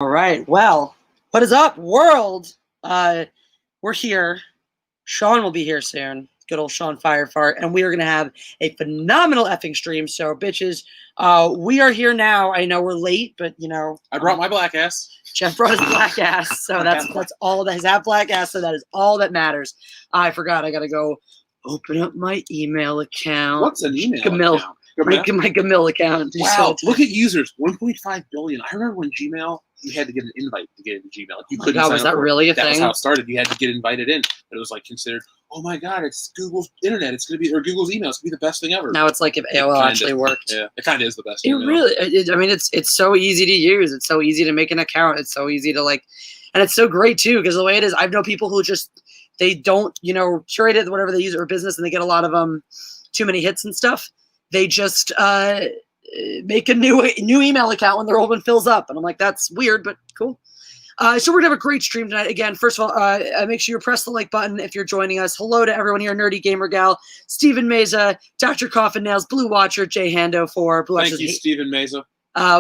All right. Well, what is up, world? We're here. Sean will be here soon. Good old Sean Firefart. And we are going to have a phenomenal effing stream. So, bitches, we are here now. I know we're late, but, you know. I brought my black ass. Jeff brought his black ass. So that's all that has black ass. So that is all that matters. I forgot. I got to go open up my email account. What's an email account? My Gmail account. Wow, look at users, 1.5 billion. I remember when Gmail, you had to get an invite to get into Gmail. Like you couldn't sign was up that for really it. a thing? That was how it started. You had to get invited in. But it was like considered, oh my God, it's Google's internet. It's going to be, or Google's email. It's going to be the best thing ever. Now it's like if AOL actually worked. Yeah, it kind of is the best. It really, I mean, it's so easy to use. It's so easy to make an account. It's so easy to and it's so great too, because the way it is, I've known people who just, they don't, curate it, whatever they use or business, and they get a lot of too many hits and stuff. They just make a new email account when their old one fills up. And I'm like, that's weird, but cool. So we're going to have a great stream tonight. Again, first of all, make sure you press the like button if you're joining us. Hello to everyone here, Nerdy Gamer Gal, Stephen Meza, Dr. Coffin Nails, Blue Watcher, Jay Hando for Blue Watcher. Thank you, Stephen Meza.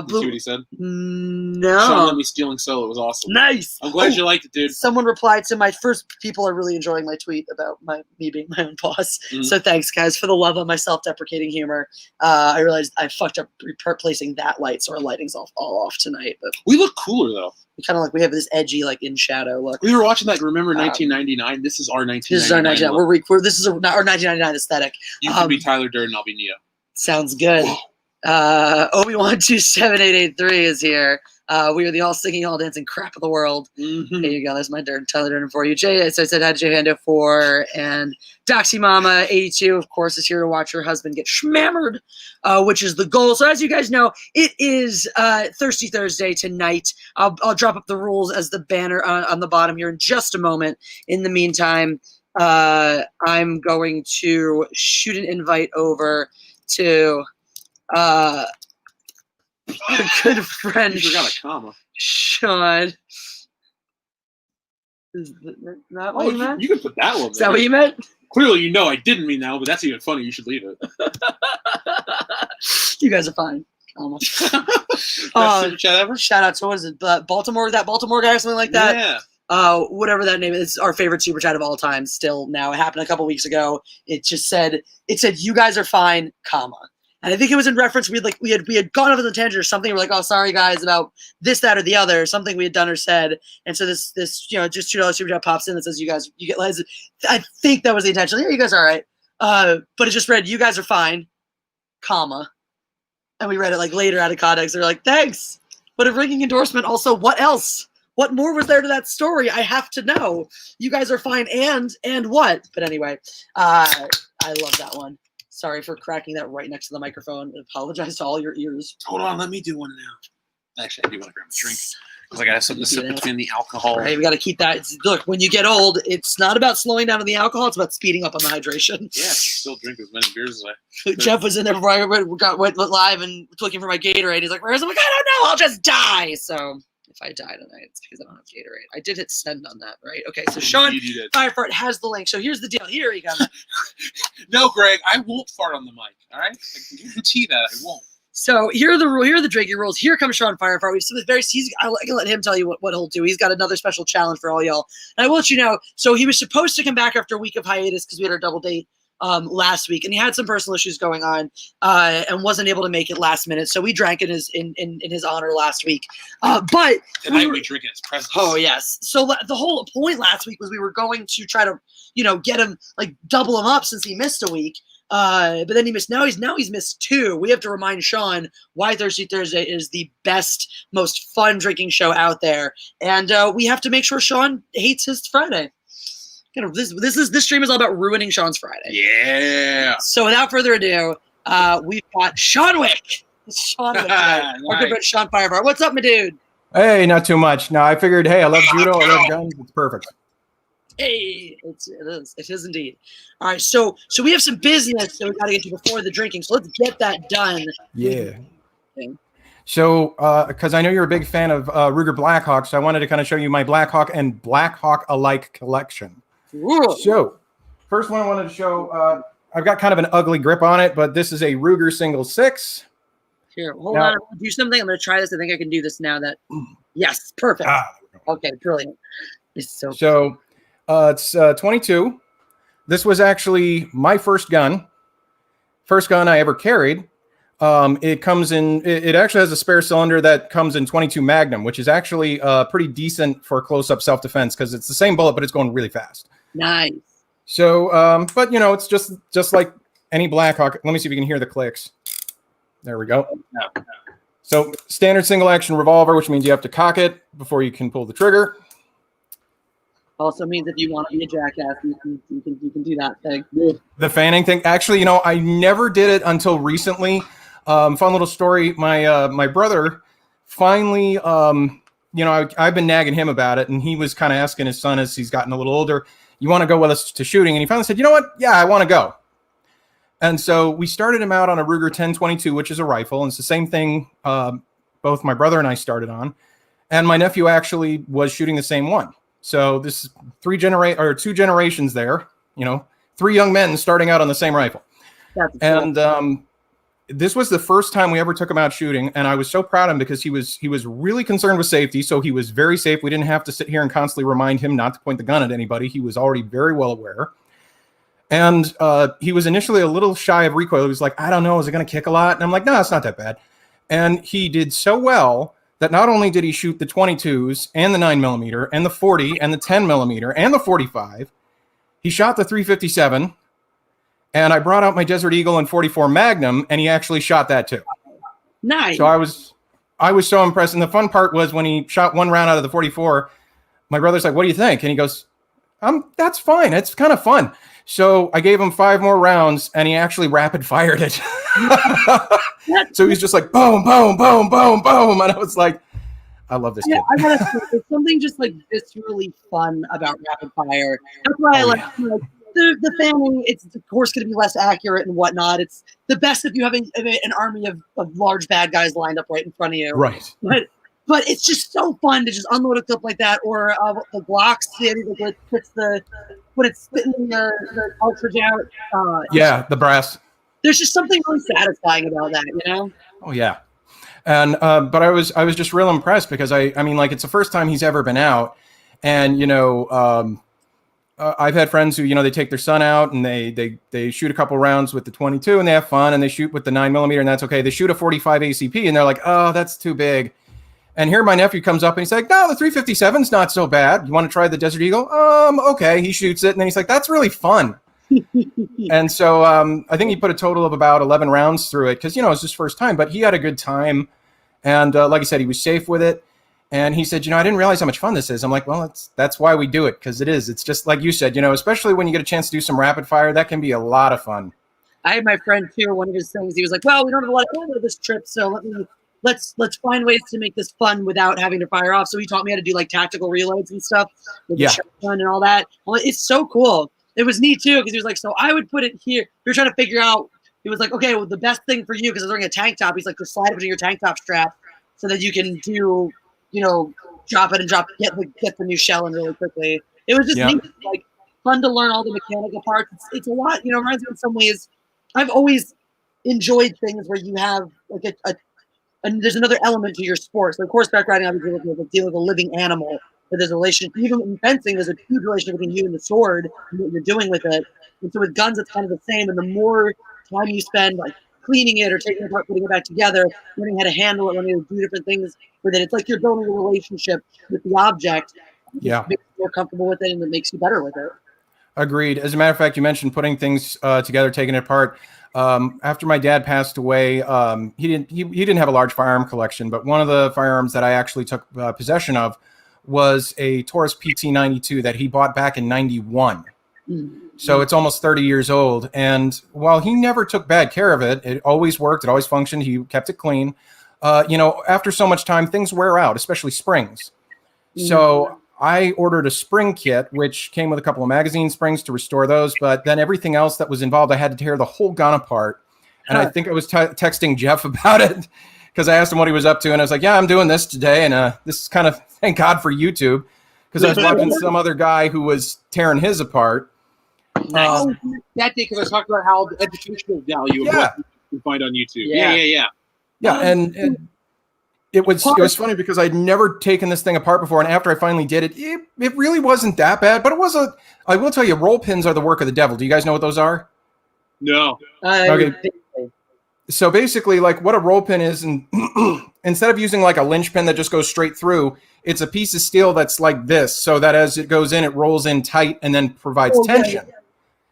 Blue, see what he said? No. Sean let me stealing solo. It was awesome. Nice. I'm glad you liked it, dude. Someone replied to my first. People are really enjoying my tweet about me being my own boss. Mm-hmm. So thanks, guys, for the love of my self-deprecating humor. I realized I fucked up replacing that light, so our lighting's all off tonight. But we look cooler though. We kind of we have this edgy, in shadow look. We were watching that. Remember 1999? This is our 1999. This is our 1999. This is our 1999 aesthetic. You can be Tyler Durden. I'll be Neo. Sounds good. Obi-Wan 27883 is here. We are the all singing, all dancing crap of the world. Mm-hmm. There you go. That's my Tyler Durden for you. Jay, so I said hi to Jay Hando 4 and Doxy Mama 82, of course, is here to watch her husband get schmammered, which is the goal. So as you guys know, it is Thirsty Thursday tonight. I'll drop up the rules as the banner on the bottom here in just a moment. In the meantime, I'm going to shoot an invite over to our good friend. You forgot a comma. Sean. Is that what you meant? You can put that one. Is that what you meant? Clearly, I didn't mean that one, but that's even funny. You should leave it. You guys are fine. Almost. Best super chat ever. Shout out to, what is it? Baltimore? That Baltimore guy or something like that? Yeah. Whatever that name is, it's our favorite super chat of all time. Still now, it happened a couple weeks ago. It said, "You guys are fine, comma." And I think it was in reference, we had gone off on the tangent or something. We're like, oh, sorry guys about this, that, or the other, something we had done or said. And so this just $2 super chat pops in that says, you get. I think that was the intention. Yeah, you guys are all right. But it just read, "You guys are fine, comma." And we read it later out of context. They're like, thanks. But a ringing endorsement. Also, what else? What more was there to that story? I have to know. You guys are fine and what? But anyway, I love that one. Sorry for cracking that right next to the microphone. I apologize to all your ears. Hold on, let me do one now. Actually, I do want to grab a drink because I got to have something to sip between the alcohol. Right, we got to keep that. Look, when you get old, it's not about slowing down on the alcohol. It's about speeding up on the hydration. Yeah, still drink as many beers as I could. Jeff was in there before I went live and looking for my Gatorade. He's like, "Where's it?" I'm like, "I don't know. I'll just die." So if I die tonight, it's because I don't have Gatorade. I did hit send on that, right? Okay, so Sean Firefart has the link. So here's the deal. Here you go. No, Greg, I won't fart on the mic. All right, I can guarantee that I won't. So here are the rules. Here are the drinking rules. Here comes Sean Firefart. We have something very. I can let him tell you what he'll do. He's got another special challenge for all y'all. And I will let you know. So he was supposed to come back after a week of hiatus because we had our double date last week, and he had some personal issues going on and wasn't able to make it last minute. So we drank in his honor last week. But tonight we drink in his presence. Oh yes. So the whole point last week was we were going to try to get him double him up since he missed a week. But then he missed. Now he's missed 2. We have to remind Sean why Thirsty Thursday is the best, most fun drinking show out there, and we have to make sure Sean hates his Friday. This stream is all about ruining Sean's Friday. Yeah. So without further ado, we've got Sean Wick. Our good friend Sean Firefart. What's up, my dude? Hey, not too much. No, I figured, hey, I love judo, I love guns. It's perfect. Hey, it is indeed. All right, so we have some business that we got to get to before the drinking. So let's get that done. Yeah. So, because I know you're a big fan of Ruger Blackhawk, so I wanted to kind of show you my Blackhawk and Blackhawk alike collection. Ooh. So, first one I wanted to show, I've got kind of an ugly grip on it, but this is a Ruger single 6. Here, hold Now- on. I'm gonna do something. I'm gonna try this. I think I can do this now. That yes, perfect. Okay, brilliant. It's So it's 22. This was actually my first gun I ever carried. It comes in. It actually has a spare cylinder that comes in 22 Magnum, which is actually pretty decent for close-up self-defense because it's the same bullet, but it's going really fast. nice. So, but you know, it's just like any Blackhawk. Let me see if you can hear the clicks. There we go. No. So standard single action revolver, which means you have to cock it before you can pull the trigger. Also means if you want to be a jackass, you can do that thing. The fanning thing. Actually, you know, I never did it until recently. Fun little story. My brother finally, you know, I've been nagging him about it, and he was kind of asking his son as he's gotten a little older, "You want to go with us to shooting?" And he finally said, "You know what? Yeah, I want to go." And so we started him out on a Ruger 1022, which is a rifle, and it's the same thing both my brother and I started on. And my nephew actually was shooting the same one. So this is 2 generations there, you know, 3 young men starting out on the same rifle. That's And this was the first time we ever took him out shooting, and I was so proud of him because he was really concerned with safety, so he was very safe. We didn't have to sit here and constantly remind him not to point the gun at anybody. He was already very well aware. And he was initially a little shy of recoil. He was like, "I don't know, is it going to kick a lot?" And I'm like, "No, it's not that bad." And he did so well that not only did he shoot the 22s and the 9mm and the 40 and the 10mm and the 45, he shot the 357. And I brought out my Desert Eagle and 44 Magnum, and he actually shot that too. nice. So I was so impressed. And the fun part was when he shot one round out of the 44, my brother's like, "What do you think?" And he goes, "That's fine. It's kind of fun." So I gave him 5 more rounds, and he actually rapid fired it. So he's just like, boom, boom, boom, boom, boom. And I was like, I love this kid. I gotta say, there's something just like viscerally fun about rapid fire. That's why I like the fanning. It's of course going to be less accurate and whatnot. It's the best if you have an army of large bad guys lined up right in front of you. Right. But it's just so fun to just unload a clip like that, or the Glocks that puts when it's spitting the cartridge out. Yeah, the brass. There's just something really satisfying about that, you know. Oh yeah. And but I was just real impressed because I mean, like, it's the first time he's ever been out, and you know, I've had friends who, you know, they take their son out and they shoot a couple rounds with the 22 and they have fun, and they shoot with the 9mm and that's okay. They shoot a 45 ACP and they're like, "Oh, that's too big." And here my nephew comes up and he's like, "No, the 357's not so bad. You want to try the Desert Eagle?" Okay. He shoots it and then he's like, "That's really fun." And so I think he put a total of about 11 rounds through it because, you know, it's his first time, but he had a good time. And like I said, he was safe with it. And he said, "You know, I didn't realize how much fun this is." I'm like, "Well, that's why we do it, because it is. It's just like you said, you know, especially when you get a chance to do some rapid fire, that can be a lot of fun." I had my friend too. One of his things, he was like, "Well, we don't have a lot of ammo this trip, so let's find ways to make this fun without having to fire off." So he taught me how to do like tactical reloads and stuff with the shotgun and all that. Well, it's so cool. It was neat too because he was like, "So I would put it here." We were trying to figure out. He was like, "Okay, well, the best thing for you, because I was wearing a tank top." He's like, "Just slide it into your tank top strap so that you can do, you know, drop it and get the new shell in really quickly." It was just neat, like fun to learn all the mechanical parts. It's a lot, you know. Reminds me in some ways. I've always enjoyed things where you have like and there's another element to your sport. So of course, horseback riding obviously is dealing with a living animal, but there's a relation. Even in fencing, there's a huge relationship between you and the sword and what you're doing with it. And so with guns, it's kind of the same. And the more time you spend like cleaning it or taking it apart, putting it back together, learning how to handle it, learning how to do different things with it, it's like you're building a relationship with the object. Yeah, it makes you more comfortable with it, and it makes you better with it. Agreed. As a matter of fact, you mentioned putting things together, taking it apart. After my dad passed away, he didn't have a large firearm collection, but one of the firearms that I actually took possession of was a Taurus PT-92 that he bought back in '91. So it's almost 30 years old. And while he never took bad care of it, it always worked. It always functioned. He kept it clean. You know, after so much time, things wear out, especially springs. So I ordered a spring kit, which came with a couple of magazine springs to restore those. But then everything else that was involved, I had to tear the whole gun apart. And I think I was texting Jeff about it because I asked him what he was up to. And I was like, "Yeah, I'm doing this today." And this is kind of, thank God for YouTube, because I was watching some other guy who was tearing his apart. That day, because I was talking about how the educational value of what you can find on YouTube. Yeah. Yeah, and it was funny because I'd never taken this thing apart before, and after I finally did it really wasn't that bad. But it was I will tell you, roll pins are the work of the devil. Do you guys know what those are? No. Okay. So basically, like what a roll pin is, and instead of using like a linch pin that just goes straight through, it's a piece of steel that's like this, so that as it goes in, it rolls in tight and then provides tension.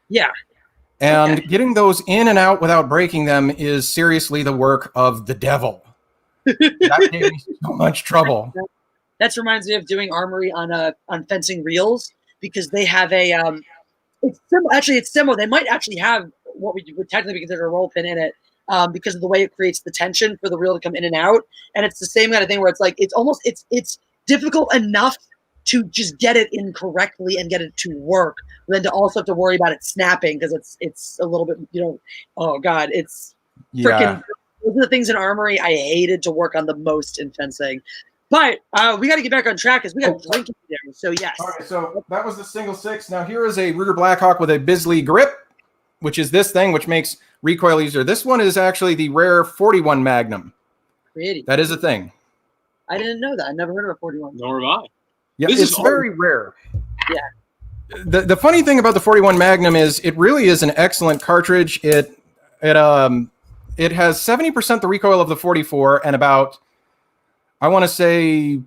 Yeah. And getting those in and out without breaking them is seriously the work of the devil. That gave me so much trouble. That reminds me of doing armory on fencing reels, because they have a it's similar. They might actually have what we would technically consider a roll pin in it, because of the way it creates the tension for the reel to come in and out. And it's the same kind of thing where it's like it's difficult enough to just get it in correctly and get it to work, than to also have to worry about it snapping, because it's a little bit, oh god, it's freaking. Those are the things in armory I hated to work on the most in fencing. But we got to get back on track because we got drinking there. So yes. All right, so that was the single 6. Now here is a Ruger Blackhawk with a Bisley grip, which is this thing, which makes recoil easier. This one is actually the rare 41 Magnum. Pretty. That is a thing. I didn't know that. I never heard of a 41. Nor have I. Yeah, it's very rare. Yeah. The funny thing about the 41 Magnum is it really is an excellent cartridge. It has 70% the recoil of the 44 and about, I want to say,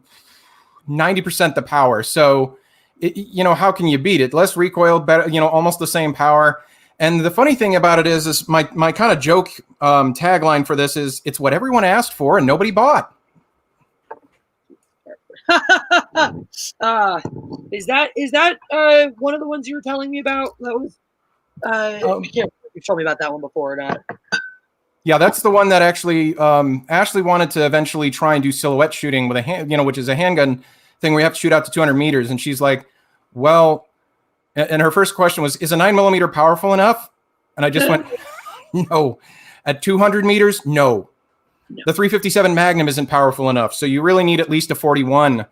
90% the power. So, how can you beat it? Less recoil, better, almost the same power. And the funny thing about it is my kind of joke tagline for this is, it's what everyone asked for and nobody bought. Is that one of the ones you were telling me about? That was you've told me about that one before or not? Yeah, that's the one that actually Ashley wanted to eventually try and do silhouette shooting with a hand, which is a handgun thing where you have to shoot out to 200 meters. And she's like, well, and her first question was, is a 9mm powerful enough? And I just went, no. At 200 meters, no. The 357 Magnum isn't powerful enough. So you really need at least a 41.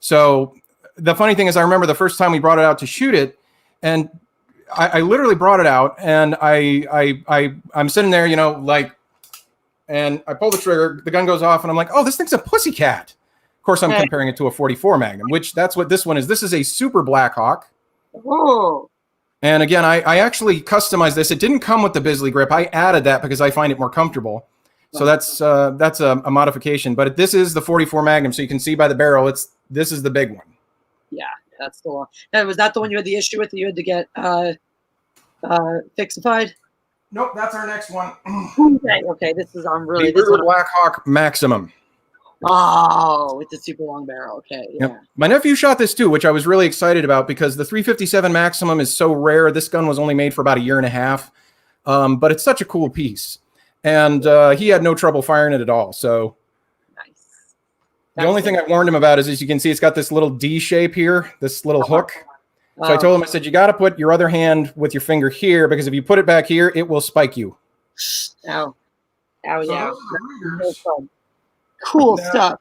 So the funny thing is, I remember the first time we brought it out to shoot it, and I literally brought it out, and I'm sitting there, and I pull the trigger, the gun goes off, and I'm like, oh, this thing's a pussycat. Of course, I'm comparing it to a 44 Magnum, which that's what this one is. This is a Super Blackhawk. Oh. And again, I actually customized this. It didn't come with the Bisley grip. I added that because I find it more comfortable. So that's a modification. But this is the 44 Magnum, so you can see by the barrel, this is the big one. Yeah, that's the one. And was that the one you had the issue with that you had to get fixified? Nope, that's our next one. Okay, this is really the Ruger Blackhawk Maximum. Oh, with the super long barrel. Okay, yeah. Yep. My nephew shot this too, which I was really excited about because the 357 Maximum is so rare. This gun was only made for about a year and a half, but it's such a cool piece. And he had no trouble firing it at all. So nice. The only thing I warned him about is, as you can see, it's got this little D shape here, this little hook. So I told him, I said, you got to put your other hand with your finger here, because if you put it back here, it will spike you. Ow. Ow, yeah. Cool stuff.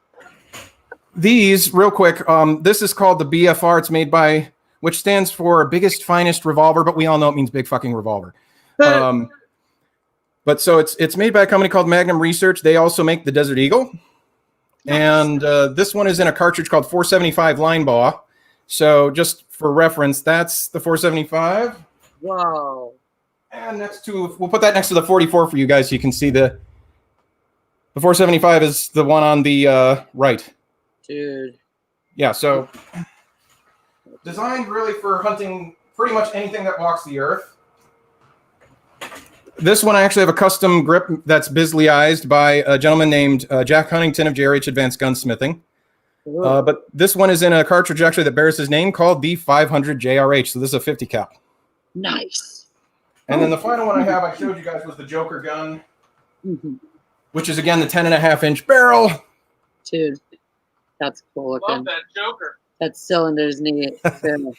These, real quick, this is called the BFR. It's made by, which stands for Biggest Finest Revolver, but we all know it means Big Fucking Revolver. But so it's made by a company called Magnum Research. They also make the Desert Eagle. And this one is in a cartridge called 475 Line Baw. So just for reference, that's the 475. Whoa. And we'll put that next to the 44 for you guys so you can see the 475 is the one on the right. Dude. Yeah, so designed really for hunting pretty much anything that walks the earth. This one I actually have a custom grip that's Bisleyized by a gentleman named Jack Huntington of JRH Advanced Gunsmithing. But this one is in a cartridge actually that bears his name, called the 500 JRH. So this is a 50 cal. Nice. And then the final one I have, I showed you guys, was the Joker gun, which is again the 10.5-inch barrel. Dude, that's cool looking. Love that Joker. That cylinder's neat. And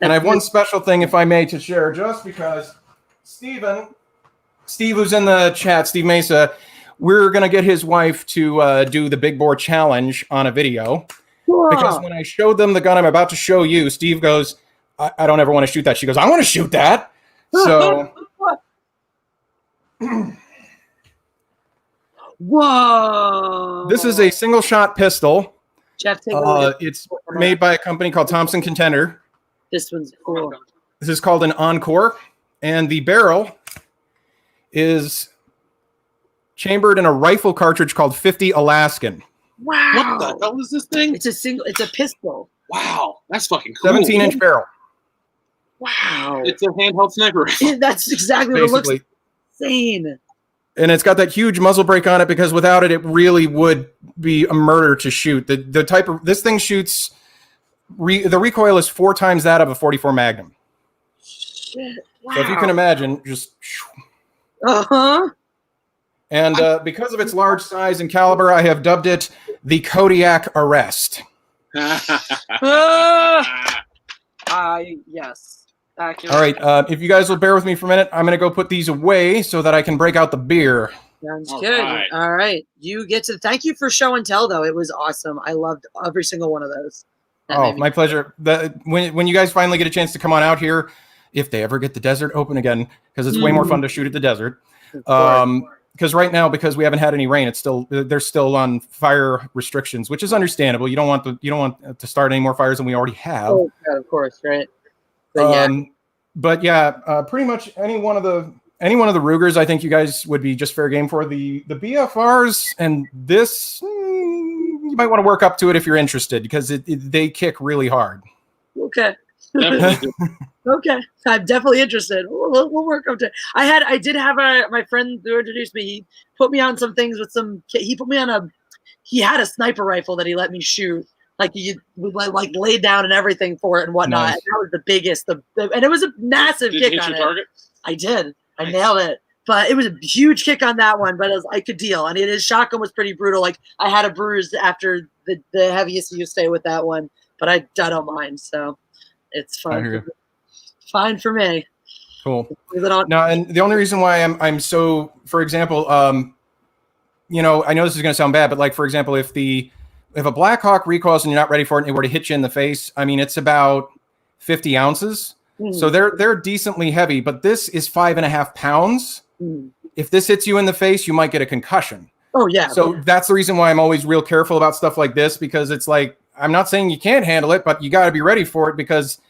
I have one special thing, if I may, to share, just because Steve, who's in the chat, Steve Mesa, we're going to get his wife to do the big bore challenge on a video. Cool. Because when I showed them the gun I'm about to show you, Steve goes, I don't ever want to shoot that. She goes, I want to shoot that. So Whoa! This is a single shot pistol. Jeff, take a look. It's made by a company called Thompson Contender. This one's cool. This is called an Encore, and the barrel is chambered in a rifle cartridge called 50 Alaskan. Wow! What the hell is this thing? It's a pistol. Wow, that's fucking cool. 17-inch barrel. Wow! It's a handheld sniper rifle. That's exactly what it looks like. Insane. And it's got that huge muzzle brake on it because without it, it really would be a murder to shoot. The type of this thing shoots. The recoil is 4 times that of a .44 Magnum. Shit! Wow. So if you can imagine, just. And because of its large size and caliber, I have dubbed it the Kodiak Arrest. Yes. Accurate. All right, if you guys will bear with me for a minute, I'm going to go put these away so that I can break out the beer. Sounds All good. right. All right. You get to thank you for show and tell, though. It was awesome. I loved every single one of those. Oh, my pleasure. When you guys finally get a chance to come on out here, if they ever get the desert open again, because it's way more fun to shoot at the desert. Because right now, because we haven't had any rain, they're still on fire restrictions, which is understandable. You don't want to start any more fires than we already have. Oh, God, of course, right? But pretty much any one of the Rugers, I think you guys would be just fair game for. The BFRs and this, you might want to work up to it if you're interested, because they kick really hard. Okay. Definitely. Okay, I'm definitely interested. We'll work up to it. I did have my friend who introduced me. He put me on some things with some. He put me on he had a sniper rifle that he let me shoot. Like he like laid down and everything for it and whatnot. Nice. And that was the biggest. And it was a massive Did kick you hit on your it. target? I did. I Nice. nailed it. But it was a huge kick on that one. But I could deal. And his shotgun was pretty brutal. Like I had a bruise after the heaviest you stay with that one. But I don't mind. So it's fine. Fine for me. Cool. Now, and the only reason why I'm so, for example, I know this is going to sound bad, but like, for example, if a Black Hawk recoils and you're not ready for it and it were to hit you in the face, I mean, it's about 50 ounces. So they're decently heavy, but this is 5.5 pounds. If this hits you in the face, you might get a concussion. Oh, yeah. So that's the reason why I'm always real careful about stuff like this, because it's like, I'm not saying you can't handle it, but you got to be ready for it, because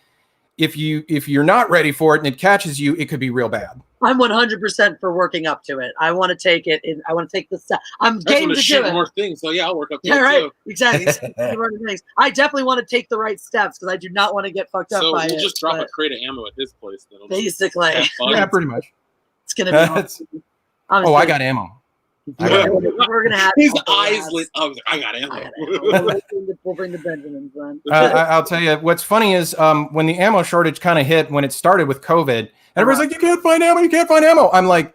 if you're not ready for it and it catches you, it could be real bad. I'm 100% for working up to it. I want to take it. I want to take the step. I'm game to do it. More things, so yeah, I'll work up to it right. Too. Exactly. I definitely want to take the right steps because I do not want to get fucked up by it. So we'll just drop a crate of ammo at his place. Then basically. Yeah, pretty much. It's gonna be awesome. I got ammo. We're gonna have his eyes lit up. I got ammo. We'll bring the Benjamins then. I'll tell you what's funny is when the ammo shortage kind of hit when it started with COVID, everybody's like, you can't find ammo. I'm like,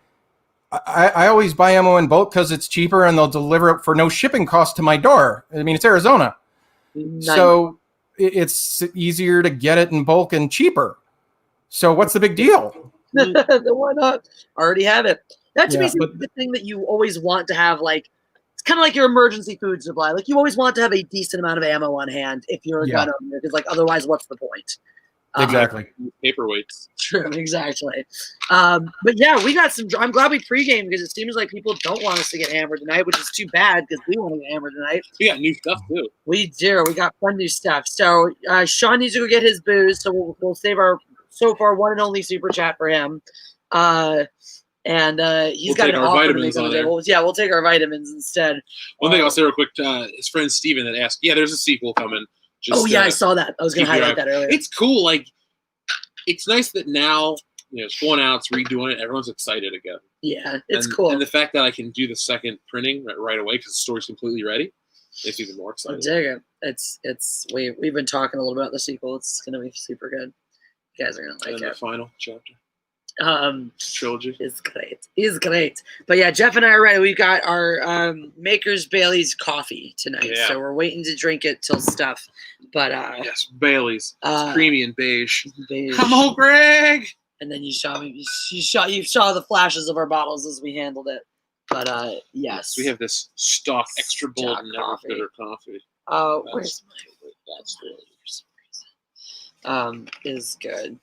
I always buy ammo in bulk because it's cheaper and they'll deliver it for no shipping cost to my door. I mean, it's Arizona, so it's easier to get it in bulk and cheaper. So what's the big deal? Why not? Already have it. That's basically the thing that you always want to have. Like, it's kind of like your emergency food supply. Like, you always want to have a decent amount of ammo on hand if you're a gun owner, because like otherwise, what's the point? Exactly. Paperweights. True. Exactly. But yeah, we got some. I'm glad we pregame because it seems like people don't want us to get hammered tonight, which is too bad because we want to get hammered tonight. We got new stuff too. We do. We got fun new stuff. So Sean needs to go get his booze, so we'll save our so far one and only super chat for him. And he's got an offer to make on the table. Yeah, we'll take our vitamins instead. One thing I'll say real quick, his friend Steven that asked, there's a sequel coming. Just, I saw that. I was going to highlight that earlier. It's cool. Like, it's nice that now, it's going out, it's redoing it. Everyone's excited again. Yeah, it's cool. And the fact that I can do the second printing right away because the story's completely ready makes me even more excited. I dig it. We've been talking a little about the sequel. It's going to be super good. You guys are going to like it. The final chapter. Trilogy is great. But yeah, Jeff and I are ready. We've got our Maker's Bailey's coffee tonight, so we're waiting to drink it till stuff. But yes, Bailey's. It's creamy and beige. Come on, Greg. And then you saw the flashes of our bottles as we handled it. But yes, we have this stock extra bold never bitter coffee. Where's my? That's really for some reason. Is good.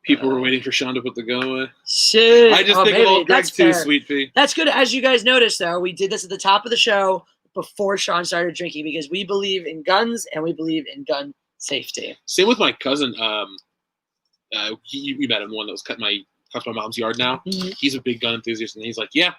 People were waiting for Sean to put the gun away. Shit. I just think maybe. of old Greg That's too, fair. Sweet Pea. That's good. As you guys noticed, though, we did this at the top of the show before Sean started drinking because we believe in guns and we believe in gun safety. Same with my cousin. You met him, the one that was cuts my mom's yard now. Mhm. He's a big gun enthusiast, and he's like, yeah,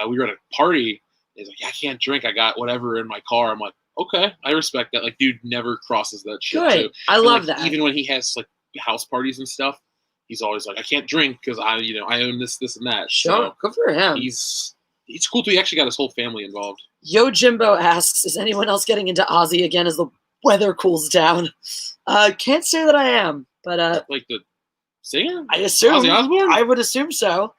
we were at a party. He's like, yeah, I can't drink. I got whatever in my car. I'm like, okay, I respect that. Like, dude never crosses that shit. Good. Too. I And, love like, that. Even when he has like house parties and stuff, he's always like, I can't drink because I own this, and that. Sure. So Good for him. it's cool too. He actually got his whole family involved. Yo Jimbo asks, is anyone else getting into Ozzy again as the weather cools down? Can't say that I am, but Like the singer, I assume. Ozzy Osbourne. I would assume so.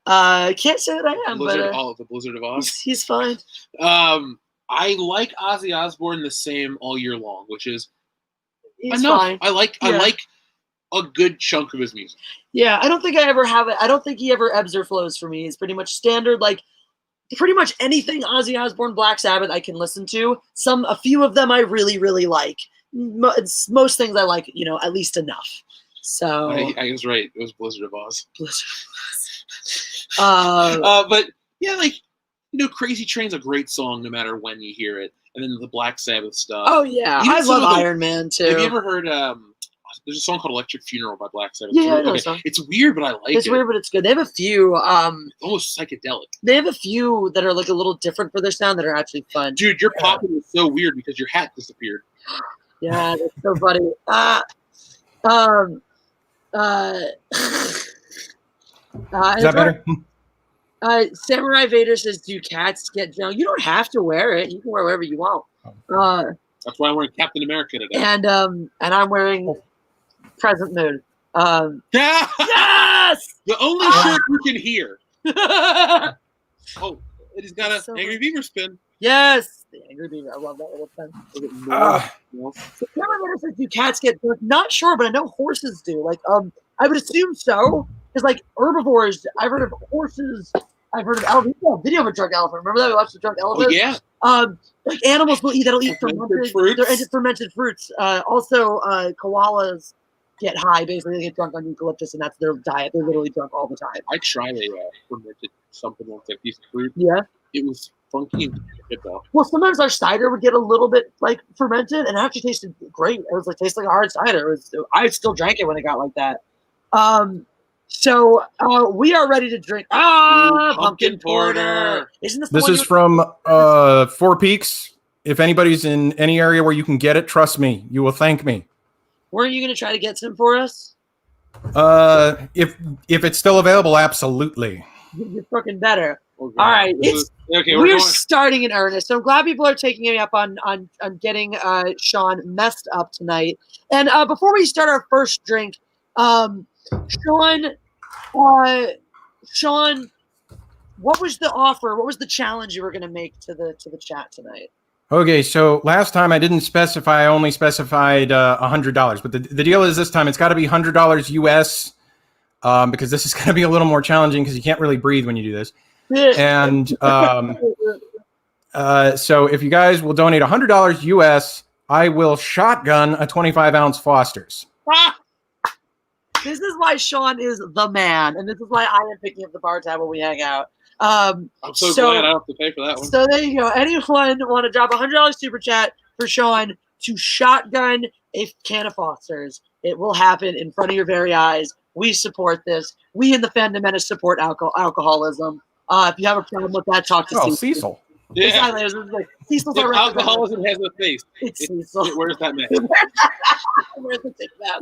Can't say that I am, The Blizzard of Oz. he's fine. I like Ozzy Osbourne the same all year long, which is He's enough. fine. I like Yeah. a good chunk of his music. Yeah, I don't think I ever have it. I don't think he ever ebbs or flows for me. He's pretty much standard, like pretty much anything Ozzy Osbourne, Black Sabbath I can listen to. A few of them I really, really like. Most things I like, at least enough. So I was right. It was Blizzard of Oz. uh, But yeah, like Crazy Train's a great song no matter when you hear it, and then the Black Sabbath stuff. oh yeah, Even I some love of the- Iron Man too. Have you ever heard? There's a song called Electric Funeral by Black Sabbath. Yeah, I know Okay. the song. It's weird, but I like It's it. weird, but it's good. They have a few. Almost psychedelic. They have a few that are like a little different for their sound that are actually fun. Dude, your popping is so weird because your hat disappeared. Yeah, that's so funny. Is that better? Samurai Vader says, "Do cats get drunk? You don't have to wear it. You can wear whatever you want." That's why I'm wearing Captain America today. And I'm wearing Present Mood. Yeah! Yes. The only shirt you can hear. Oh, and he's got So Angry Beaver spin. Yes. The Angry Beaver. I love that little pen. So Samurai Vader says, "Do cats get drunk?" Not sure, but I know horses do. Like I would assume so. Because like herbivores, I've heard of horses. I've heard of elephants. We saw a video of a drunk elephant. Remember that? We watched the drunk elephant. Oh, yeah. Like animals that'll eat Fermented fruits. They're fermented fruits. Also, koalas get high. Basically, they get drunk on eucalyptus, and that's their diet. They're literally drunk all the time. I tried a fermented something like that piece of fruit. Yeah. It was funky and good though. Well, sometimes our cider would get a little bit like fermented, and it actually tasted great. It was like tastes like a hard cider. I still drank it when it got like that. So we are ready to drink. Pumpkin porter. Isn't this? This is from Four Peaks. If anybody's in any area where you can get it, trust me, you will thank me. Weren't you going to try to get some for us? If it's still available, absolutely. You're fucking better. Okay. All right, Okay, we're going. starting in earnest. So I'm glad people are taking me up on getting Sean messed up tonight. And before we start our first drink, Sean, what was the offer? What was the challenge you were going to make to the chat tonight? Okay, so last time I didn't specify. I only specified $100. But the deal is this time it's got to be $100 US because this is going to be a little more challenging because you can't really breathe when you do this. And so if you guys will donate $100 US, I will shotgun a 25-ounce Foster's. This is why Sean is the man, and this is why I am picking up the bar tab when we hang out. I'm so glad I don't have to pay for that one. So there you go. Anyone want to drop $100 super chat for Sean to shotgun a can of Foster's? It will happen in front of your very eyes. We support this. We in the Fandom Menace support alcoholism. If you have a problem with that, talk to Cecil. Cecil. Yeah. Exactly. Cecil's If our alcoholism has a face, It's Cecil. where's that man? Where's the Tic Tac?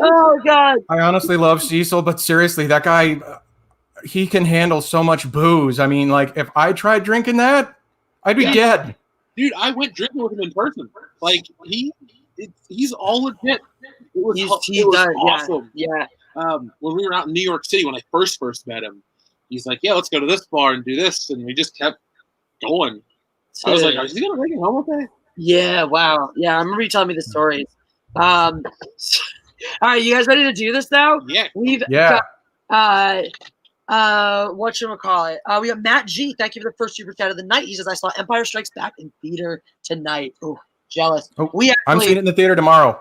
Oh, God. I honestly love Cecil, but seriously, that guy, he can handle so much booze. I mean, like, if I tried drinking that, I'd be dead. Dude, I went drinking with him in person. Like, he's all legit. It was awesome. Yeah. When we were out in New York City, when I first met him, he's like, yeah, let's go to this bar and do this. And we just kept going. I was like, is he going to take it home with me? Yeah, wow. Yeah, I remember you telling me the stories. All right, you guys ready to do this now? Yeah. We've got whatchamacallit. We got Matt G. Thank you for the first super chat of the night. He says, I saw Empire Strikes Back in theater tonight. Oh, jealous. I'm seeing it in the theater tomorrow.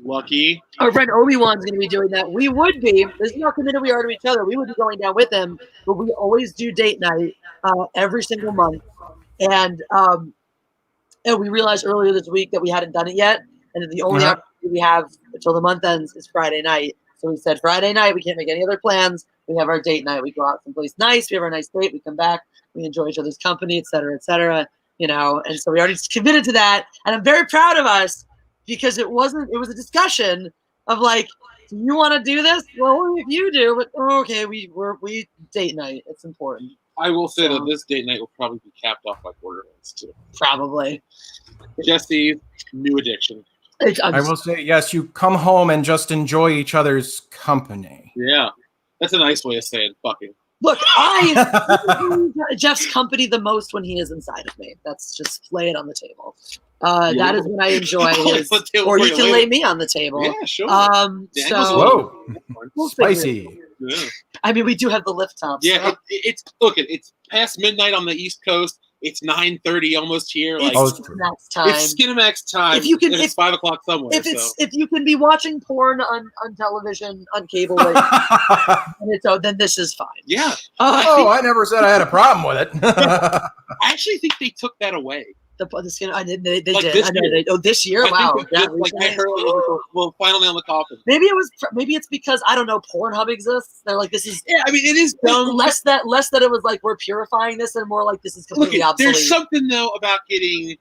Lucky. Our friend Obi-Wan's going to be doing that. We would be. This is how committed we are to each other. We would be going down with him, but we always do date night every single month. And we realized earlier this week that we hadn't done it yet, and that the only opportunity we have until the month ends is Friday night. So we said Friday night, we can't make any other plans. We have our date night. We go out someplace nice. We have our nice date. We come back. We enjoy each other's company, et cetera, et cetera. You know, and so we already committed to that. And I'm very proud of us because it was a discussion of like, do you want to do this? Well, if you do, but okay, we date night. It's important. I will say that this date night will probably be capped off by Borderlands too. Probably. Jesse, new addiction. I will say, yes, you come home and just enjoy each other's company. Yeah. That's a nice way of saying fucking. Look, I Jeff's company the most when he is inside of me. That's just lay it on the table. That is when I enjoy his, or he can lay me on the table. Yeah, sure. Whoa, spicy. Yeah. I mean, we do have the lift tops. Yeah, so. It's past midnight on the East Coast. It's 9:30 almost here. Like it's Skinemax time. It's Skinemax time. If you can, it's 5 o'clock somewhere. If you can be watching porn on television on cable, then this is fine. Yeah. I never said I had a problem with it. I actually think they took that away. The skin. I did. They like did. This year. Wow. I heard. Well, finally on the coffin. Maybe it's because I don't know. Pornhub exists. They're like, this is. Yeah, I mean, it is dumb. Less that it was like we're purifying this, and more like this is completely obsolete. There's something though about getting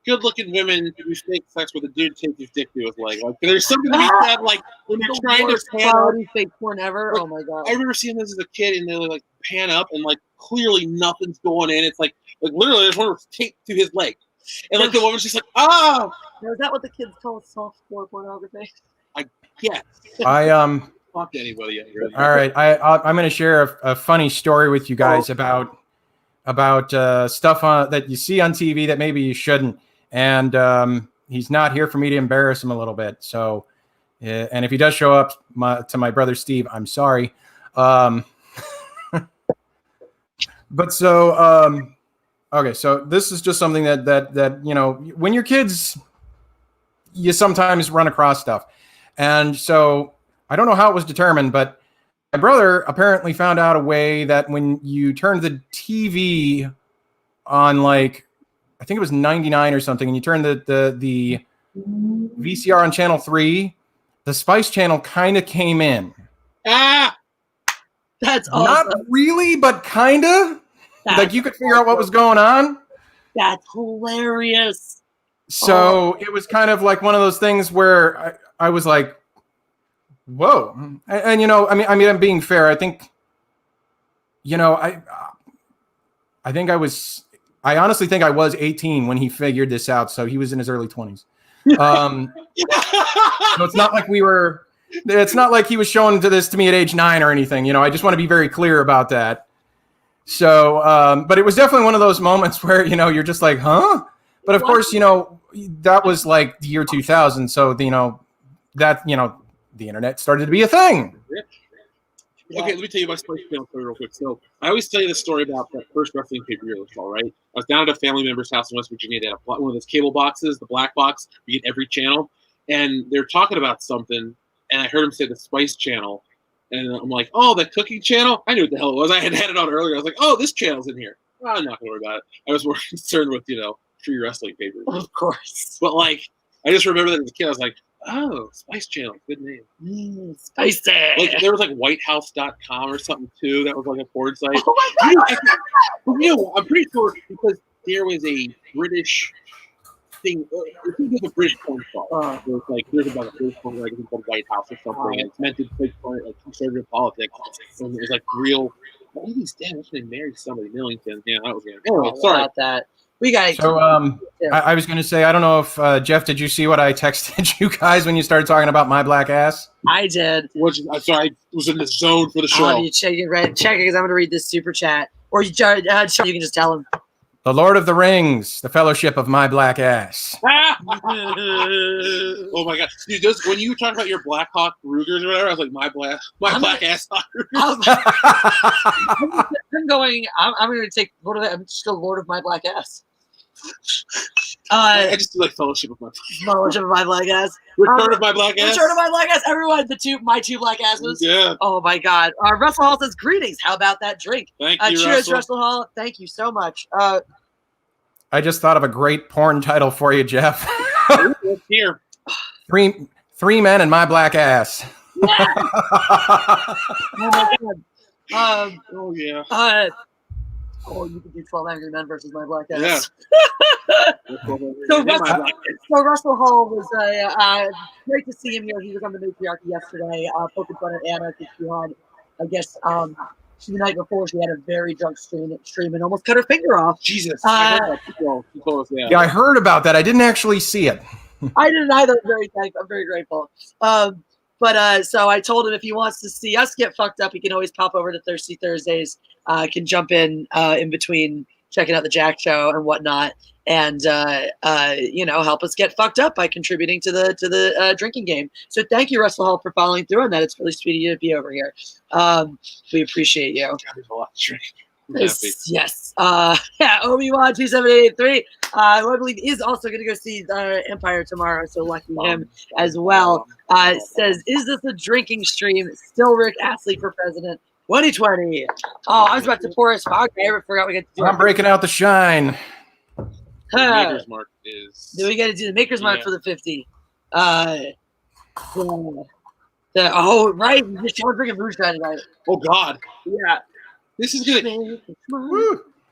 good-looking women who fake sex with a dude takes his dick to his leg. Like, there's something to be said. Like when you're trying to pan up, fake porn ever. Like, oh my god! I remember seeing this as a kid, and they like pan up, and like clearly nothing's going in. It's like literally there's one taped to his leg. And like the woman's just like, oh. Now, is that what the kids call softcore pornography? I guess. Fuck anybody. Really. All right, I'm going to share a funny story with you guys about stuff that you see on TV that maybe you shouldn't. And he's not here for me to embarrass him a little bit. So, and if he does show up to my brother Steve, I'm sorry. But so. Okay, so this is just something that you know, when you're kids, you sometimes run across stuff. And so I don't know how it was determined, but my brother apparently found out a way that when you turn the TV on, like, I think it was 99 or something, and you turn the VCR on channel 3, the Spice Channel kind of came in. Ah! That's awesome. Not really, but kind of. Like you could figure out what was going on. That's hilarious. So it was kind of like one of those things where I was like, whoa. And you know, I mean, I'm being fair. I think, you know, I honestly think I was 18 when he figured this out. So he was in his early 20s. So it's not like he was showing this to me at age 9 or anything. You know, I just want to be very clear about that. So, but it was definitely one of those moments where, you know, you're just like, huh? But of course, you know, that was like the year 2000. So, you know, that, you know, the internet started to be a thing. Okay, let me tell you my Spice Channel story real quick. So I always tell you the story about that first wrestling pay-per-view I saw, right? I was down at a family member's house in West Virginia. They had one of those cable boxes, the black box, you get every channel. And they're talking about something, and I heard him say the Spice Channel. And I'm like, oh, the cooking channel? I knew what the hell it was. I had it on earlier. I was like, oh, this channel's in here. Oh, I'm not going to worry about it. I was more concerned with, you know, free wrestling papers. Of course. But, like, I just remember that as a kid. I was like, oh, Spice Channel. Good name. Spicy. Like, there was, like, whitehouse.com or something, too. That was, like, a porn site. Oh, my God. You know, I'm pretty sure because there was a British thing. I think it was a British porn star. It was like, there's about a British porn, like, it's called White House or something. And it's meant to take part like conservative politics. And it was like real. Well, he's dead. Actually married somebody, Millington. Yeah, that was good. Anyway, sorry about that. We got. So, I was going to say, I don't know if Jeff, did you see what I texted you guys when you started talking about my black ass? I did. I'm sorry, I was in the zone for the show. You check it because I'm going to read this super chat, or you can just tell him. The Lord of the Rings, the Fellowship of My Black Ass. Oh my god, dude! When you talk about your Black Hawk Rugers or whatever, I was like, my black ass Hawk Rugers. I'm going to take. I'm just the Lord of My Black Ass. I just do like fellowship of my black ass. Return of my black ass. Return of my black ass. Everyone, my two black asses. Yeah. Oh my God. Russell Hall says greetings. How about that drink? Thank you, cheers, Russell Hall. Thank you so much. I just thought of a great porn title for you, Jeff. Here. Three men and my black ass. Yeah. Oh my God. Oh yeah. You could do 12 Angry Men versus my black ass. Yeah. So Russell Hall was great to see him here. He was on the matriarchy yesterday, poking fun at Anna because she had, I guess, the night before she had a very drunk stream and almost cut her finger off. Jesus. Yeah, I heard about that. I didn't actually see it. I didn't either. I'm very grateful. So I told him if he wants to see us get fucked up, he can always pop over to Thirsty Thursdays. Can jump in between checking out the Jack Show and whatnot, and help us get fucked up by contributing to the drinking game. So thank you, Russell Hall, for following through on that. It's really sweet of you to be over here. We appreciate you. Yes. Obi-Wan 2783, who I believe is also going to go see Empire tomorrow. So lucky him as well. Says, is this a drinking stream? Still Rick Astley for president 2020. Oh, I was about to pour us vodka. I forgot we got to do. I'm breaking out the shine. The Maker's Mark is. Do we got to do the Maker's Mark for the 50? Right. You just can't drink a moonshine tonight. Oh God. Yeah. This is good.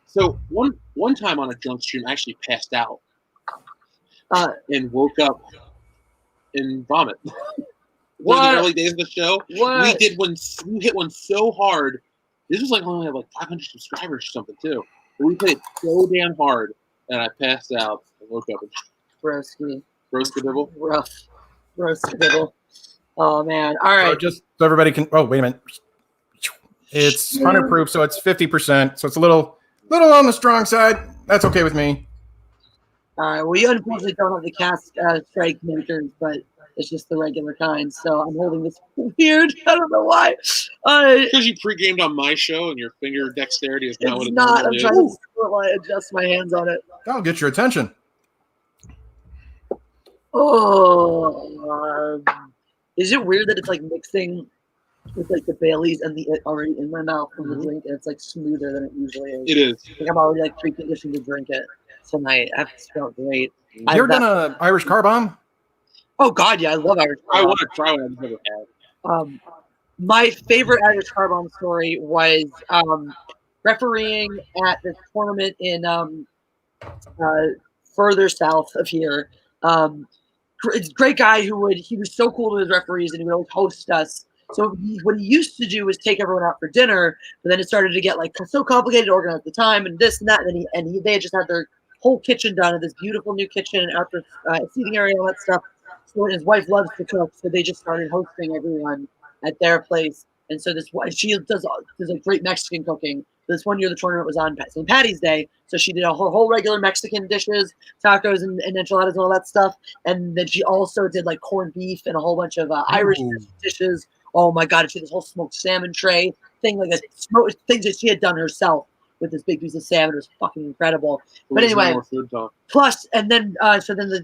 So one time on a drunk stream, I actually passed out and woke up and vomit. What? In the early days of the show, what? We hit one so hard. This was like when we had like 500 subscribers or something too. But we hit it so damn hard that I passed out and woke up. Broski. Broski-dibble? Rough. Broski-dibble. Oh man! All right. So just so everybody can. Oh wait a minute. It's 100 proof, so it's 50%. So it's a little on the strong side. That's okay with me. We unfortunately don't have the cast strike makers, but it's just the regular kind. So I'm holding this weird. I don't know why. Because you pre-gamed on my show and your finger dexterity is not what it's not. I'm trying to adjust my hands on it. That'll get your attention. Oh, is it weird that it's like mixing with like the Baileys and the already in my mouth from the drink, and it's like smoother than it usually is. It is. I think I'm already like preconditioned to drink it tonight. That felt great. You ever done an Irish car bomb? Oh God, yeah, I love Irish car bomb. I want to try one. I've never had. My favorite Irish car bomb story was refereeing at this tournament in further south of here. Great guy he was so cool to his referees, and he would always host us. So what he used to do was take everyone out for dinner, but then it started to get like so complicated to organize the time and this and that. And they had just had their whole kitchen done, this beautiful new kitchen and outdoor seating area, all that stuff. So his wife loves to cook, so they just started hosting everyone at their place. And so she does like great Mexican cooking. This one year the tournament was on St. Patty's Day, so she did a whole regular Mexican dishes, tacos and enchiladas and all that stuff. And then she also did like corned beef and a whole bunch of Irish dishes. Oh my God! She had this whole smoked salmon tray thing, like things that she had done herself with this big piece of salmon. It was fucking incredible. But anyway, plus, and then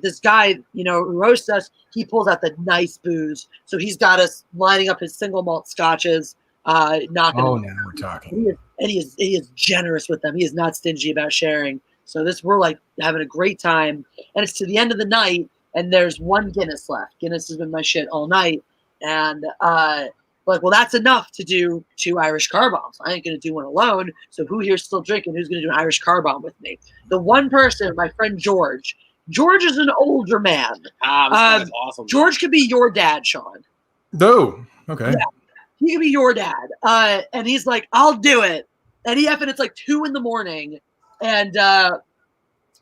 this guy, who roasts us, he pulls out the nice booze. So he's got us lining up his single malt scotches, knocking. Oh, now we're talking. He is generous with them. He is not stingy about sharing. So we're like having a great time, and it's to the end of the night, and there's one Guinness left. Guinness has been my shit all night. And that's enough to do 2 Irish car bombs. I ain't gonna do one alone. So who here's still drinking? Who's gonna do an Irish car bomb with me? The one person, my friend George. George is an older man. This guy's awesome. George could be your dad, Sean. No, okay. Yeah, he could be your dad. And he's like, I'll do it. And it's like 2 a.m, and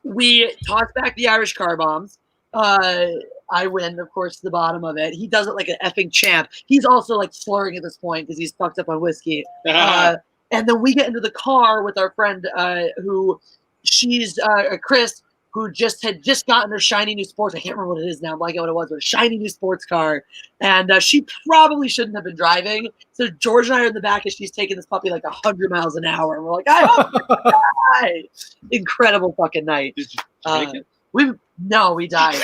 we toss back the Irish car bombs. I win, of course, the bottom of it. He does it like an effing champ. He's also like slurring at this point because he's fucked up on whiskey. And then we get into the car with our friend who she's Chris. who had just gotten her shiny new sports. I can't remember what it is now. I'm blanking what it was, but a shiny new sports car. And she probably shouldn't have been driving. So George and I are in the back, and she's taking this puppy like 100 miles an hour. And we're like, I hope you die. Incredible fucking night. Did you make it? We died.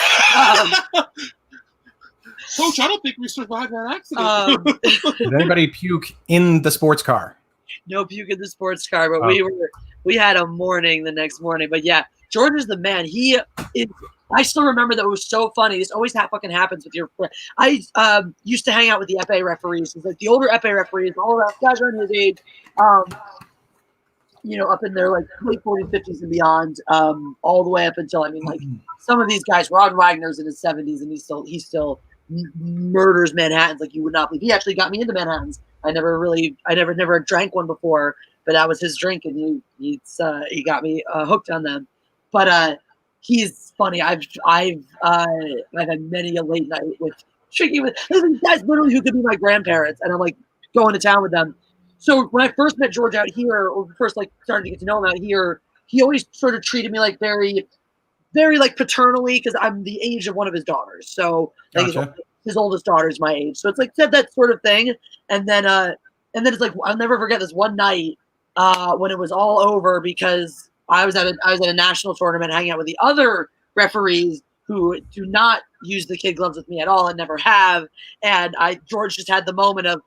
Coach, I don't think we survived that accident. Did anybody puke in the sports car? No puke in the sports car, but we had a morning the next morning. But yeah, George is the man. I still remember that it was so funny. This always fucking happens with your friend. I used to hang out with the epee referees. It's like the older epee referees, all around guys around his age, up in their like late 40s, 50s and beyond, all the way up until some of these guys. Ron Wagner's in his 70s and he still murders Manhattans like you would not believe. He actually got me into Manhattans. I never drank one before, but that was his drink, and he got me hooked on them. But he's funny. I've had many a late night with drinking with guys literally who could be my grandparents, and I'm like going to town with them. So when I first met George out here, or first like started to get to know him out here, he always sort of treated me like very, very like paternally, because I'm the age of one of his daughters. So Gotcha. his oldest daughter is my age. So it's like said that sort of thing. And then it's like I'll never forget this one night when it was all over, because I was at a national tournament hanging out with the other referees who do not use the kid gloves with me at all and never have. And George just had the moment of,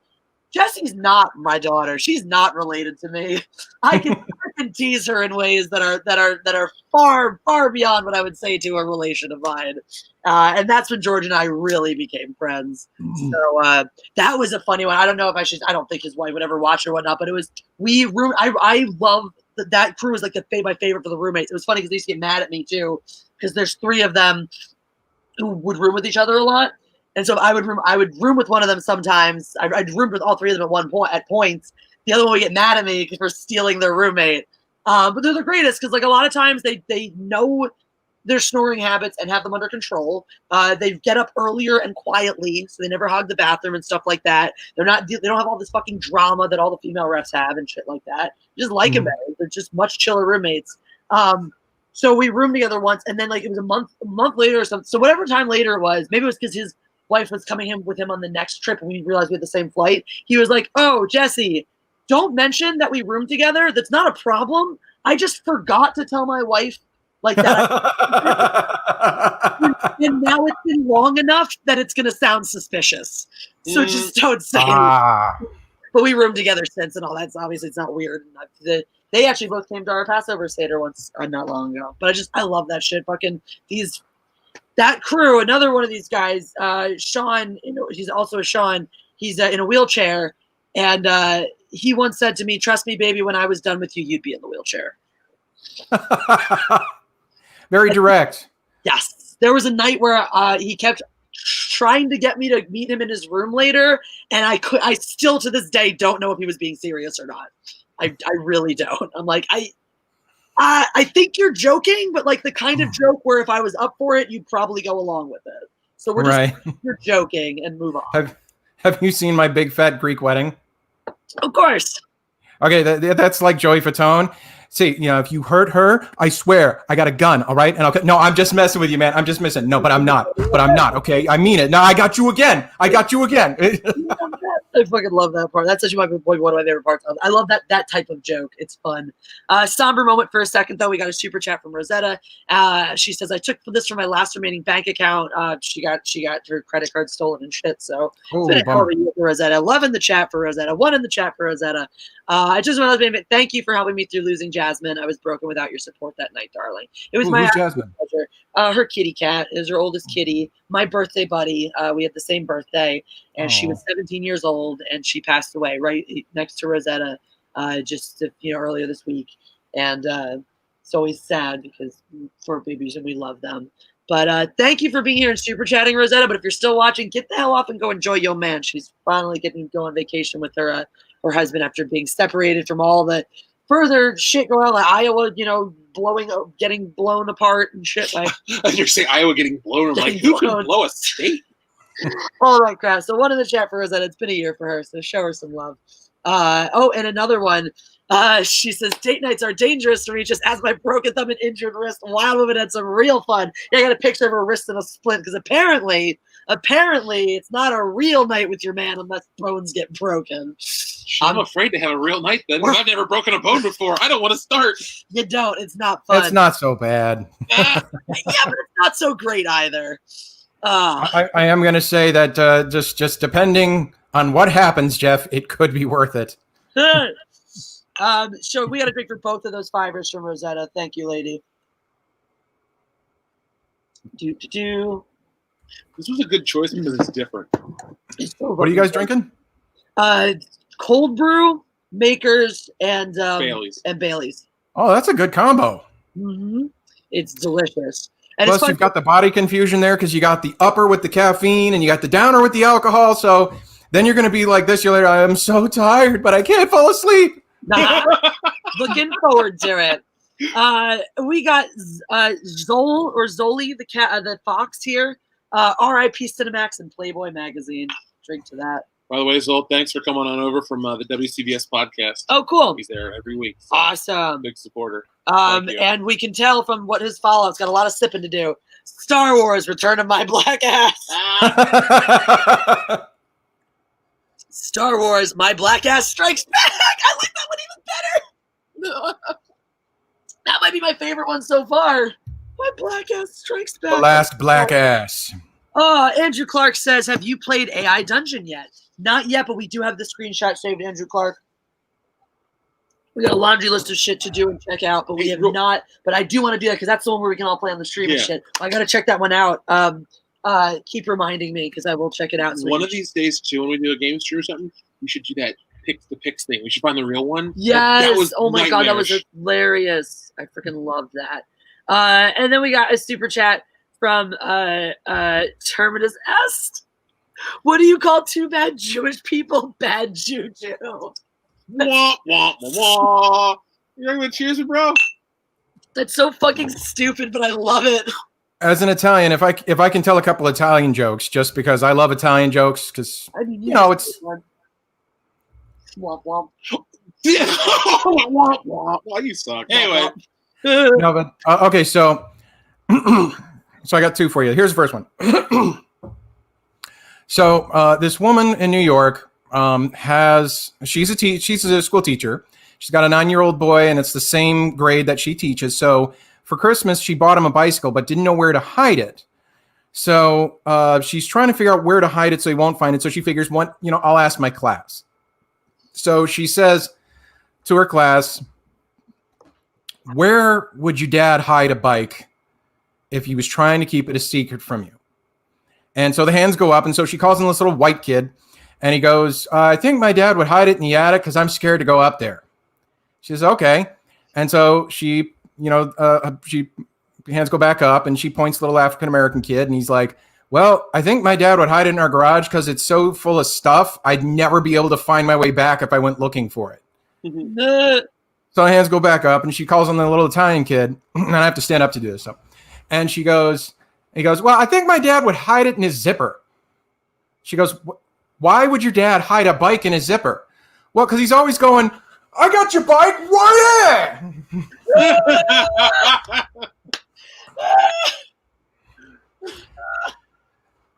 Jessie's not my daughter. She's not related to me. I can tease her in ways that are far, far beyond what I would say to a relation of mine. And that's when George and I really became friends. Mm-hmm. So that was a funny one. I don't know if I don't think his wife would ever watch it or whatnot, but it was, I love that crew was like my favorite for the roommates. It was funny because they used to get mad at me too, because there's 3 of them who would room with each other a lot. And so I would room with one of them sometimes. I'd room with all 3 of them at points. The other one would get mad at me for stealing their roommate. But they're the greatest, because like a lot of times they know their snoring habits and have them under control. They get up earlier and quietly, so they never hog the bathroom and stuff like that. They don't have all this fucking drama that all the female refs have and shit like that. Just like them better. They're just much chiller roommates. So we roomed together once, and then like it was a month later or something. So whatever time later it was, maybe it was because his wife was coming with him on the next trip, and we realized we had the same flight. He was like, "Oh, Jessie, don't mention that we roomed together. That's not a problem. I just forgot to tell my wife like that." And now it's been long enough that it's going to sound suspicious. So just don't say it. But we roomed together since and all that. So obviously it's not weird. They actually both came to our Passover Seder once not long ago. But I love that shit. Fucking that crew, another one of these guys, Sean, he's also a Sean. He's in a wheelchair. And he once said to me, "Trust me, baby, when I was done with you, you'd be in the wheelchair." Very direct. Yes. There was a night where he kept trying to get me to meet him in his room later. And I still to this day don't know if he was being serious or not. I really don't. I'm like, I think you're joking, but like the kind of joke where if I was up for it, you'd probably go along with it. So we're just you're joking and move on. Have you seen My Big Fat Greek Wedding? Of course. Okay, that's like Joey Fatone. See, if you hurt her, I swear I got a gun. All right, and no, I'm just messing with you, man. I'm just messing. No, but I'm not. Okay, I mean it. No, I got you again. I fucking love that part. That's actually one of my favorite parts. I love that type of joke. It's fun. Somber moment for a second, though. We got a super chat from Rosetta. She says, "I took this from my last remaining bank account. She got her credit card stolen and shit. So it's been a hell of a year for Rosetta. Love in the chat for Rosetta. 1 in the chat for Rosetta. I just want to thank you for helping me through losing Jasmine. I was broken without your support that night, darling. It was my Jasmine? pleasure. Her kitty cat is her oldest kitty. My birthday buddy. We had the same birthday, and she was 17 years old, and she passed away right next to Rosetta just earlier this week. And it's always sad because for babies, and we love them. But thank you for being here and super chatting, Rosetta. But if you're still watching, get the hell off and go enjoy Yo Man. She's finally getting to go on vacation with her husband after being separated from all the further shit going on, like Iowa, getting blown apart and shit. Like you're saying Iowa getting blown. I'm like, who can blow a state? All that crap. So 1 in the chat for Rosetta. It's been a year for her, so show her some love. And another one. She says date nights are dangerous to me. Just as my broken thumb and injured wrist. Wild Woman had some real fun. Yeah, I got a picture of her wrist in a splint because apparently it's not a real night with your man unless bones get broken. I'm afraid to have a real night then. I've never broken a bone before. I don't want to start. You don't. It's not fun. It's not so bad. Yeah, but it's not so great either. I am going to say that just depending on what happens, Jeff, it could be worth it. So we got a drink for both of those fivers from Rosetta. Thank you, lady. This was a good choice because it's different. What are you guys drinking? Cold brew, Makers, and Bailey's. Oh, that's a good combo. Mm-hmm. It's delicious. And plus, you've got the body confusion there because you got the upper with the caffeine and you got the downer with the alcohol. So then you're going to be like this. You're like, I'm so tired, but I can't fall asleep. Looking forward to it. We got Zoli, the cat, the fox here. R.I.P. Cinemax and Playboy magazine. Drink to that. By the way, Zol, thanks for coming on over from the WCBS podcast. Oh, cool. He's there every week. So awesome. Big supporter. And we can tell from what his follow-up's got a lot of sipping to do. Star Wars: Return of My Black Ass. Star Wars: My Black Ass Strikes Back. I like that one even better. That might be my favorite one so far. My Black Ass Strikes Back. The last black ass. Andrew Clark says, have you played AI Dungeon yet? Not yet, but we do have the screenshot saved, Andrew Clark. We got a laundry list of shit to do and check out, but we have not. But I do want to do that because that's the one where we can all play on the stream and shit. I got to check that one out. Keep reminding me because I will check it out. One of these days, too, when we do a game stream or something, we should do that the picks thing. We should find the real one. Yes. Oh my God, that was hilarious. I freaking loved that. And then we got a super chat from Terminus Est. What do you call two bad Jewish people? Bad juju. Wah, wah, wah, wah. You're going to cheers it, bro? That's so fucking stupid, but I love it. As an Italian, if I can tell a couple Italian jokes, just because I love Italian jokes, because you know it's. Womp womp. Womp womp. Well, you suck. Anyway. No, but okay, so I got two for you. Here's the first one. So this woman in New York she's a school teacher. She's got a 9-year-old boy, and it's the same grade that she teaches. So for Christmas, she bought him a bicycle, but didn't know where to hide it. So she's trying to figure out where to hide it so he won't find it. So she figures, I'll ask my class. So she says to her class, where would your dad hide a bike if he was trying to keep it a secret from you? And so the hands go up, and so she calls in this little white kid, and he goes, I think my dad would hide it in the attic because I'm scared to go up there. She says, okay. And so she hands go back up, and she points to the little African-American kid, and he's like, well, I think my dad would hide it in our garage because it's so full of stuff, I'd never be able to find my way back if I went looking for it. So the hands go back up, and she calls on the little Italian kid, and I have to stand up to do this. And he goes, well, I think my dad would hide it in his zipper. She goes, why would your dad hide a bike in his zipper? Well, because he's always going, I got your bike right here.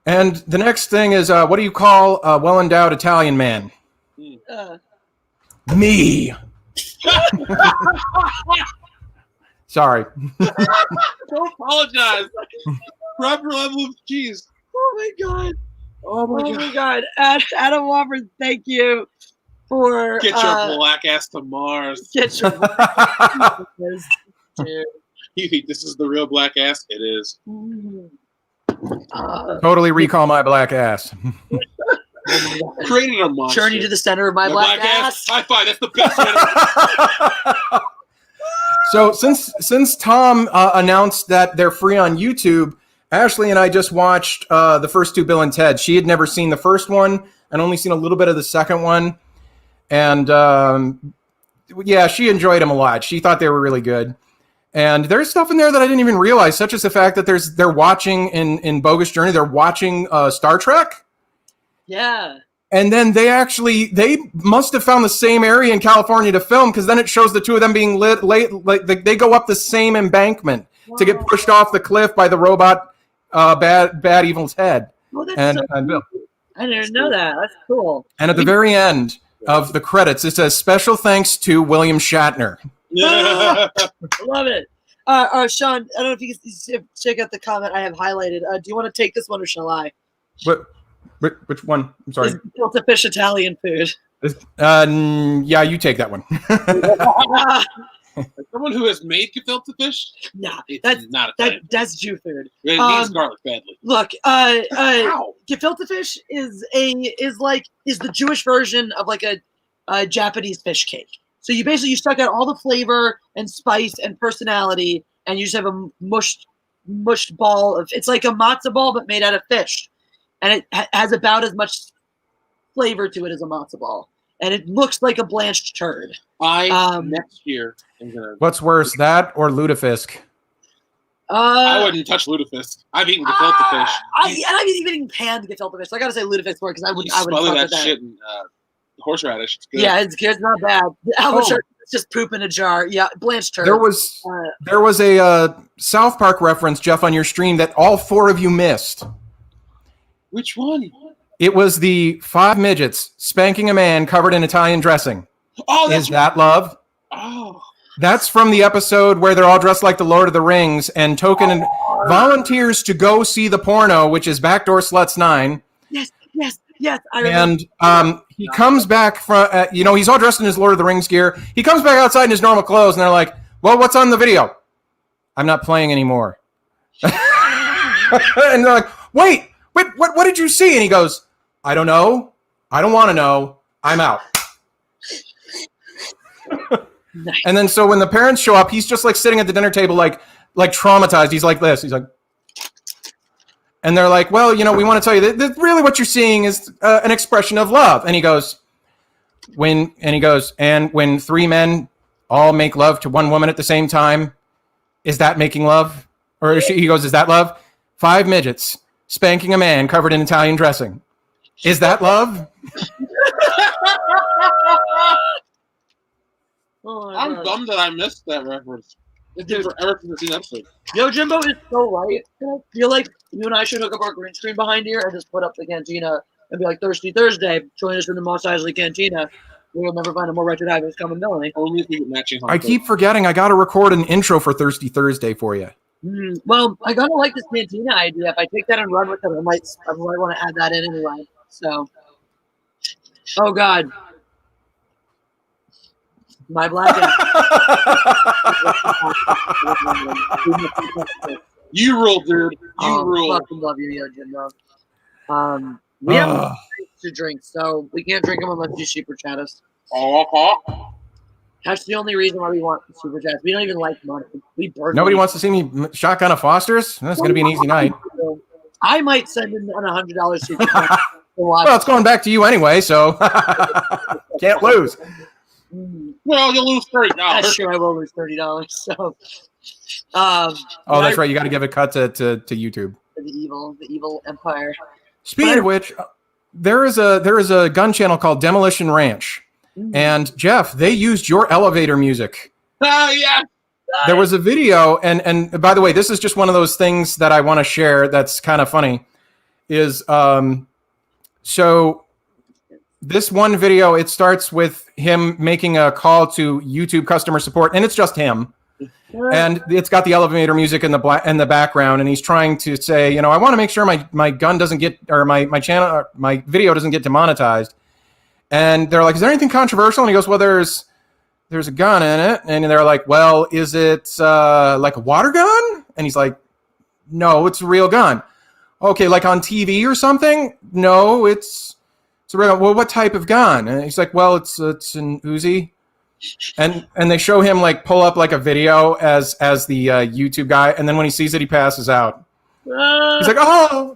And the next thing is, what do you call a well-endowed Italian man? Me. Sorry. Don't apologize. Proper level of cheese. Oh my God. Oh my God. Adam Wofford, thank you for get your black ass to Mars. Get your black ass, dude. You think this is the real black ass? It is. Totally recall my black ass. Created a monster. Journey to the center of my black ass. High five. That's the best. So since Tom announced that they're free on YouTube, Ashley and I just watched the first two Bill and Ted. She had never seen the first one and only seen a little bit of the second one. And she enjoyed them a lot. She thought they were really good. And there's stuff in there that I didn't even realize, such as the fact that they're watching in Bogus Journey, they're watching Star Trek. Yeah. And then they must have found the same area in California to film, because then it shows the two of them being lit like they go up the same embankment to get pushed off the cliff by the robot bad evil's head. Oh, that's so Bill. cool. I didn't know that. That's cool. And at the very end of the credits, it says special thanks to William Shatner. I love it. Sean, I don't know if you can check out the comment I have highlighted. Do you want to take this one or shall I? Which one? I'm sorry. Gefilte fish Italian food. Yeah, you take that one. Someone who has made gefilte fish? Nah, that's not Italian. That's Jew food. It needs garlic badly. Look, gefilte fish is the Jewish version of like a Japanese fish cake. So you suck out all the flavor and spice and personality, and you just have a mushed ball of. It's like a matzo ball but made out of fish, and it has about as much flavor to it as a matzo ball, and it looks like a blanched turd. Next year I'm gonna. What's worse, that or lutefisk? I wouldn't touch lutefisk. I've eaten gefilte fish. I've even eaten panned gefilte fish. So I gotta say lutefisk more because I wouldn't. Smother that shit in horseradish. It's good. Yeah, it's good. It's not bad. It's just poop in a jar. Yeah, blanched turd. There was a South Park reference, Jeff, on your stream that all four of you missed. Which one? It was the 5 midgets spanking a man covered in Italian dressing. Oh, is that love? Oh, that's from the episode where they're all dressed like the Lord of the Rings, and Token volunteers to go see the porno, which is Backdoor Sluts 9. Yes. I remember. And he comes back from, he's all dressed in his Lord of the Rings gear. He comes back outside in his normal clothes, and they're like, "Well, what's on the video?" "I'm not playing anymore." And they're like, "Wait, what did you see?" And he goes, "I don't know. I don't want to know. I'm out." Nice. And then so when the parents show up, he's just like sitting at the dinner table, like traumatized. He's like this. He's like, and they're like, "Well, we want to tell you that really what you're seeing is an expression of love." And he goes, when 3 men all make love to one woman at the same time, is that making love? Or he goes, "Is that love? 5 midgets spanking a man covered in Italian dressing. Is that love?" I'm bummed that I missed that reference. It's been forever since I've seen that episode. Yo, Jimbo is so right. I feel like you and I should hook up our green screen behind here and just put up the cantina and be like, "Thirsty Thursday, join us from the Mos Eisley Cantina. We'll never find a more wretched hivers coming Melanie." Only if you get matching. I keep forgetting I got to record an intro for Thirsty Thursday for you. Well, I gotta like this cantina idea. If I take that and run with it, I might want to add that in anyway. So, oh God, my blanket. You rule, dude. You rule. I fucking love you, yo, Jimbo. We have drinks to drink, so we can't drink them unless you super chat us. That's the only reason why we want super chats. We don't even like money. We burn. Nobody wants to see me shotgun a Foster's. That's going to be an easy night. I might send in an $100 super chat. Well, it's going back to you anyway, so can't lose. Well, you'll lose $30. That's true. I will lose $30. So, that's right. You got to give a cut to YouTube. The evil empire. Speaking of which, there is a gun channel called Demolition Ranch, and Jeff, they used your elevator music. Oh yeah. There was a video, and by the way, this is just one of those things that I want to share. That's kind of funny. Is so this one video, it starts with him making a call to YouTube customer support, and it's just him. And it's got the elevator music in the background, and he's trying to say, I want to make sure my gun doesn't get, or my channel, or my video doesn't get demonetized. And they're like, "Is there anything controversial?" And he goes, "Well, there's a gun in it." And they're like, "Well, is it like a water gun?" And he's like, "No, it's a real gun." "Okay, like on TV or something?" "No, it's a real gun." "Well, what type of gun?" And he's like, "Well, it's an Uzi." And they show him like pull up like a video as the YouTube guy, and then when he sees it, he passes out. He's like, "Oh!"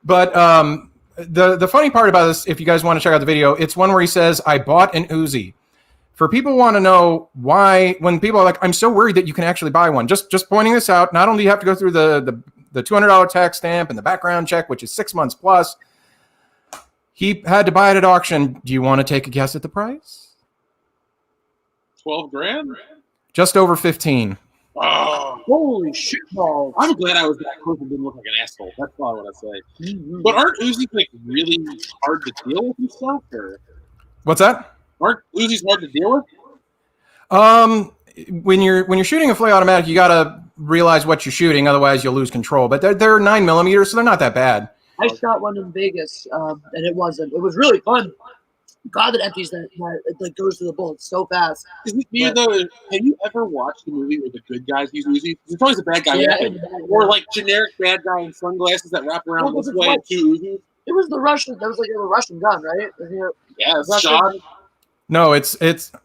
But the funny part about this, if you guys want to check out the video, it's one where he says, "I bought an Uzi." For people who want to know why, when people are like, "I'm so worried that you can actually buy one," just pointing this out. Not only do you have to go through the $200 tax stamp and the background check, which is 6 months plus. He had to buy it at auction. Do you want to take a guess at the price? 12 grand? Just over 15. Oh, Holy shit balls. I'm glad I was that close and didn't look like an asshole. That's all I want to say. Mm-hmm. But aren't Uzis like really hard to deal with and stuff? Or What's that? aren't Uzis hard to deal with? When you're shooting a fully automatic, you gotta realize what you're shooting, otherwise you'll lose control. But they're 9mm, so they're not that bad. I shot one in Vegas, and it was really fun. God, that empties that like goes to the bullets so fast. Is it weird though? Have you ever watched a movie where the good guys use Uzis? There's always a bad guy, or like generic bad guy in sunglasses that wrap around this way and two Uzis. It was the Russian. That was like a Russian gun, right? Yeah, Sean. No, it's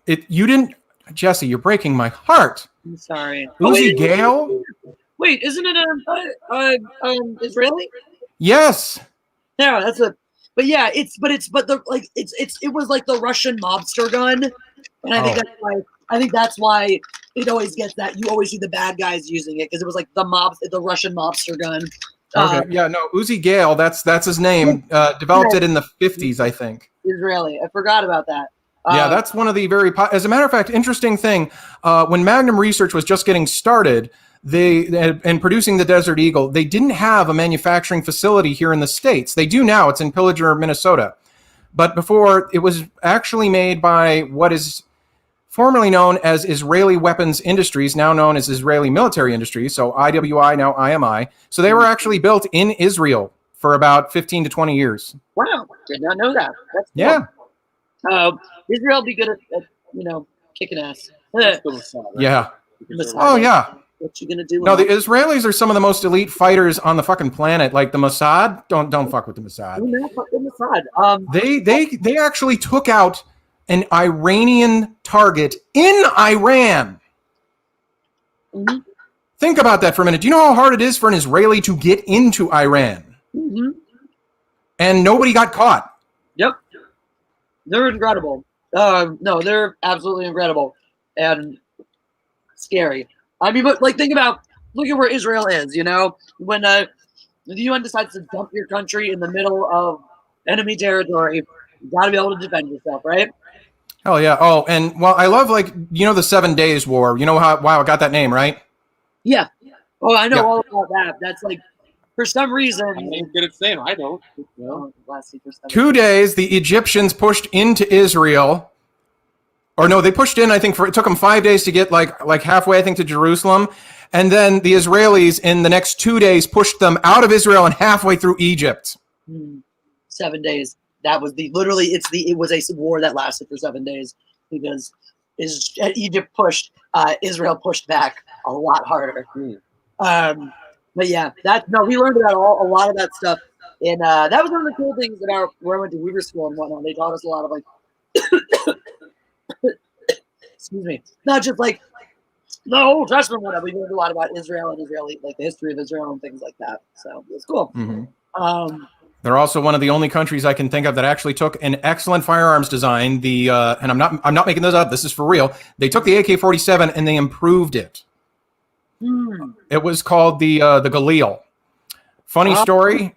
you didn't, Jesse. You're breaking my heart. I'm sorry. Uzi Gale? Wait, isn't it Israeli? Yes. Yeah, that's a. But yeah, it was like the Russian mobster gun, and I think that's why it always gets that you always see the bad guys using it because it was like the Russian mobster gun. Okay. Yeah. No. Uzi Gale. That's his name. Developed it in the 50s, I think. Israeli. I forgot about that. Yeah, that's one of the as a matter of fact, interesting thing. When Magnum Research was just getting started, and producing the Desert Eagle, they didn't have a manufacturing facility here in the States. They do now. It's in Pillager, Minnesota. But before, it was actually made by what is formerly known as Israeli Weapons Industries, now known as Israeli Military Industries, so IWI, now IMI. So they were actually built in Israel for about 15 to 20 years. Wow, did not know that. That's cool. Yeah. Israel be good at kicking ass. Yeah. Oh, yeah. What you gonna do? No, the Israelis are some of the most elite fighters on the fucking planet. Like the Mossad, don't fuck with the Mossad. Fuck with the Mossad. They actually took out an Iranian target in Iran. Mm-hmm. Think about that for a minute. Do you know how hard it is for an Israeli to get into Iran? Mm-hmm. And nobody got caught. Yep. They're incredible. No, they're absolutely incredible and scary. I mean, but like, look at where Israel is. You know, when the UN decides to dump your country in the middle of enemy territory, you got to be able to defend yourself, right? Hell yeah. Oh, and well, I love the 7 Days War. You know how it got that name, right? Yeah. Oh, I know all about that. That's like, for some reason. I ain't good at saying. I don't. No. 2 days, the Egyptians pushed into Israel. Or no, they pushed in, I think, it took them 5 days to get like halfway, I think, to Jerusalem. And then the Israelis in the next 2 days pushed them out of Israel and halfway through Egypt. 7 days. That was it was a war that lasted for 7 days because Egypt pushed, Israel pushed back a lot harder. But yeah, we learned about a lot of that stuff. And that was one of the cool things about where I went to Weaver School and whatnot. They taught us a lot of like, excuse me, not just like the Old Testament, whatever. We learned a lot about Israel and Israeli, like the history of Israel and things like that. So it's cool. Mm-hmm. They're also one of the only countries I can think of that actually took an excellent firearms design. And I'm not making this up. This is for real. They took the AK-47 and they improved it. It was called the Galil. Funny story.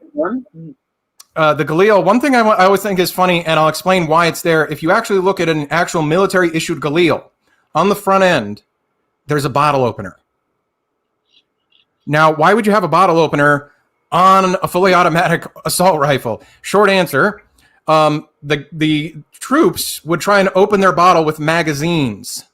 The Galil. One thing I always think is funny, and I'll explain why it's there. If you actually look at an actual military-issued Galil, on the front end, there's a bottle opener. Now, why would you have a bottle opener on a fully automatic assault rifle? Short answer, the troops would try and open their bottle with magazines,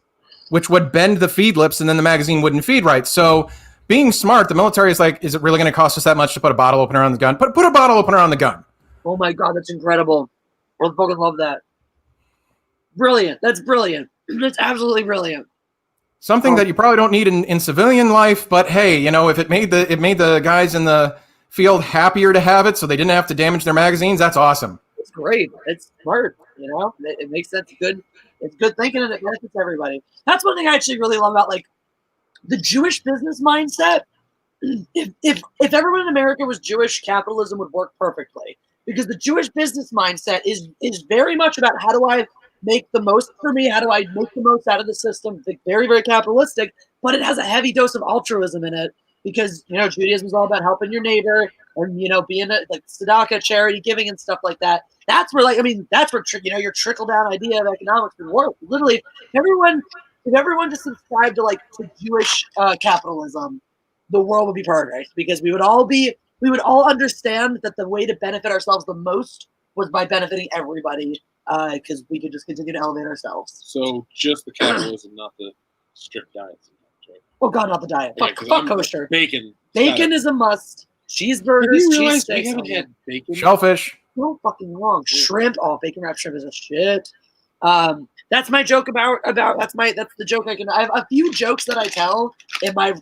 which would bend the feed lips, and then the magazine wouldn't feed right. So being smart, the military is like, is it really going to cost us that much to put a bottle opener on the gun? Put a bottle opener on the gun. Oh my God, that's incredible. I fucking love that. Brilliant. That's brilliant. That's absolutely brilliant. Something that you probably don't need in civilian life, but hey, you know, if it made the guys in the field happier to have it so they didn't have to damage their magazines, that's awesome. It's great. It's smart, you know? It makes sense. It's good thinking and it benefits everybody. That's one thing I actually really love about like the Jewish business mindset. If everyone in America was Jewish, capitalism would work perfectly. Because the Jewish business mindset is very much about how do I make the most for me? How do I make the most out of the system? It's very, very capitalistic, but it has a heavy dose of altruism in it because, you know, Judaism is all about helping your neighbor. and being like tzedakah, charity giving, and stuff like that. That's where that's where your trickle down idea of economics would work. Literally, if everyone just subscribed to Jewish capitalism, the world would be perfect because we would all understand that the way to benefit ourselves the most was by benefiting everybody, because we could just continue to elevate ourselves. So just the capitalism, not the strict diets. Right? Oh God, not the diet. Fuck kosher. Bacon. Bacon is a must. Cheeseburgers, Have you realized cheesesteaks. we haven't had bacon? Shellfish. So fucking wrong. Shrimp. Oh, bacon wrapped shrimp is a shit. That's my joke about that's the joke I have a few jokes that I tell in my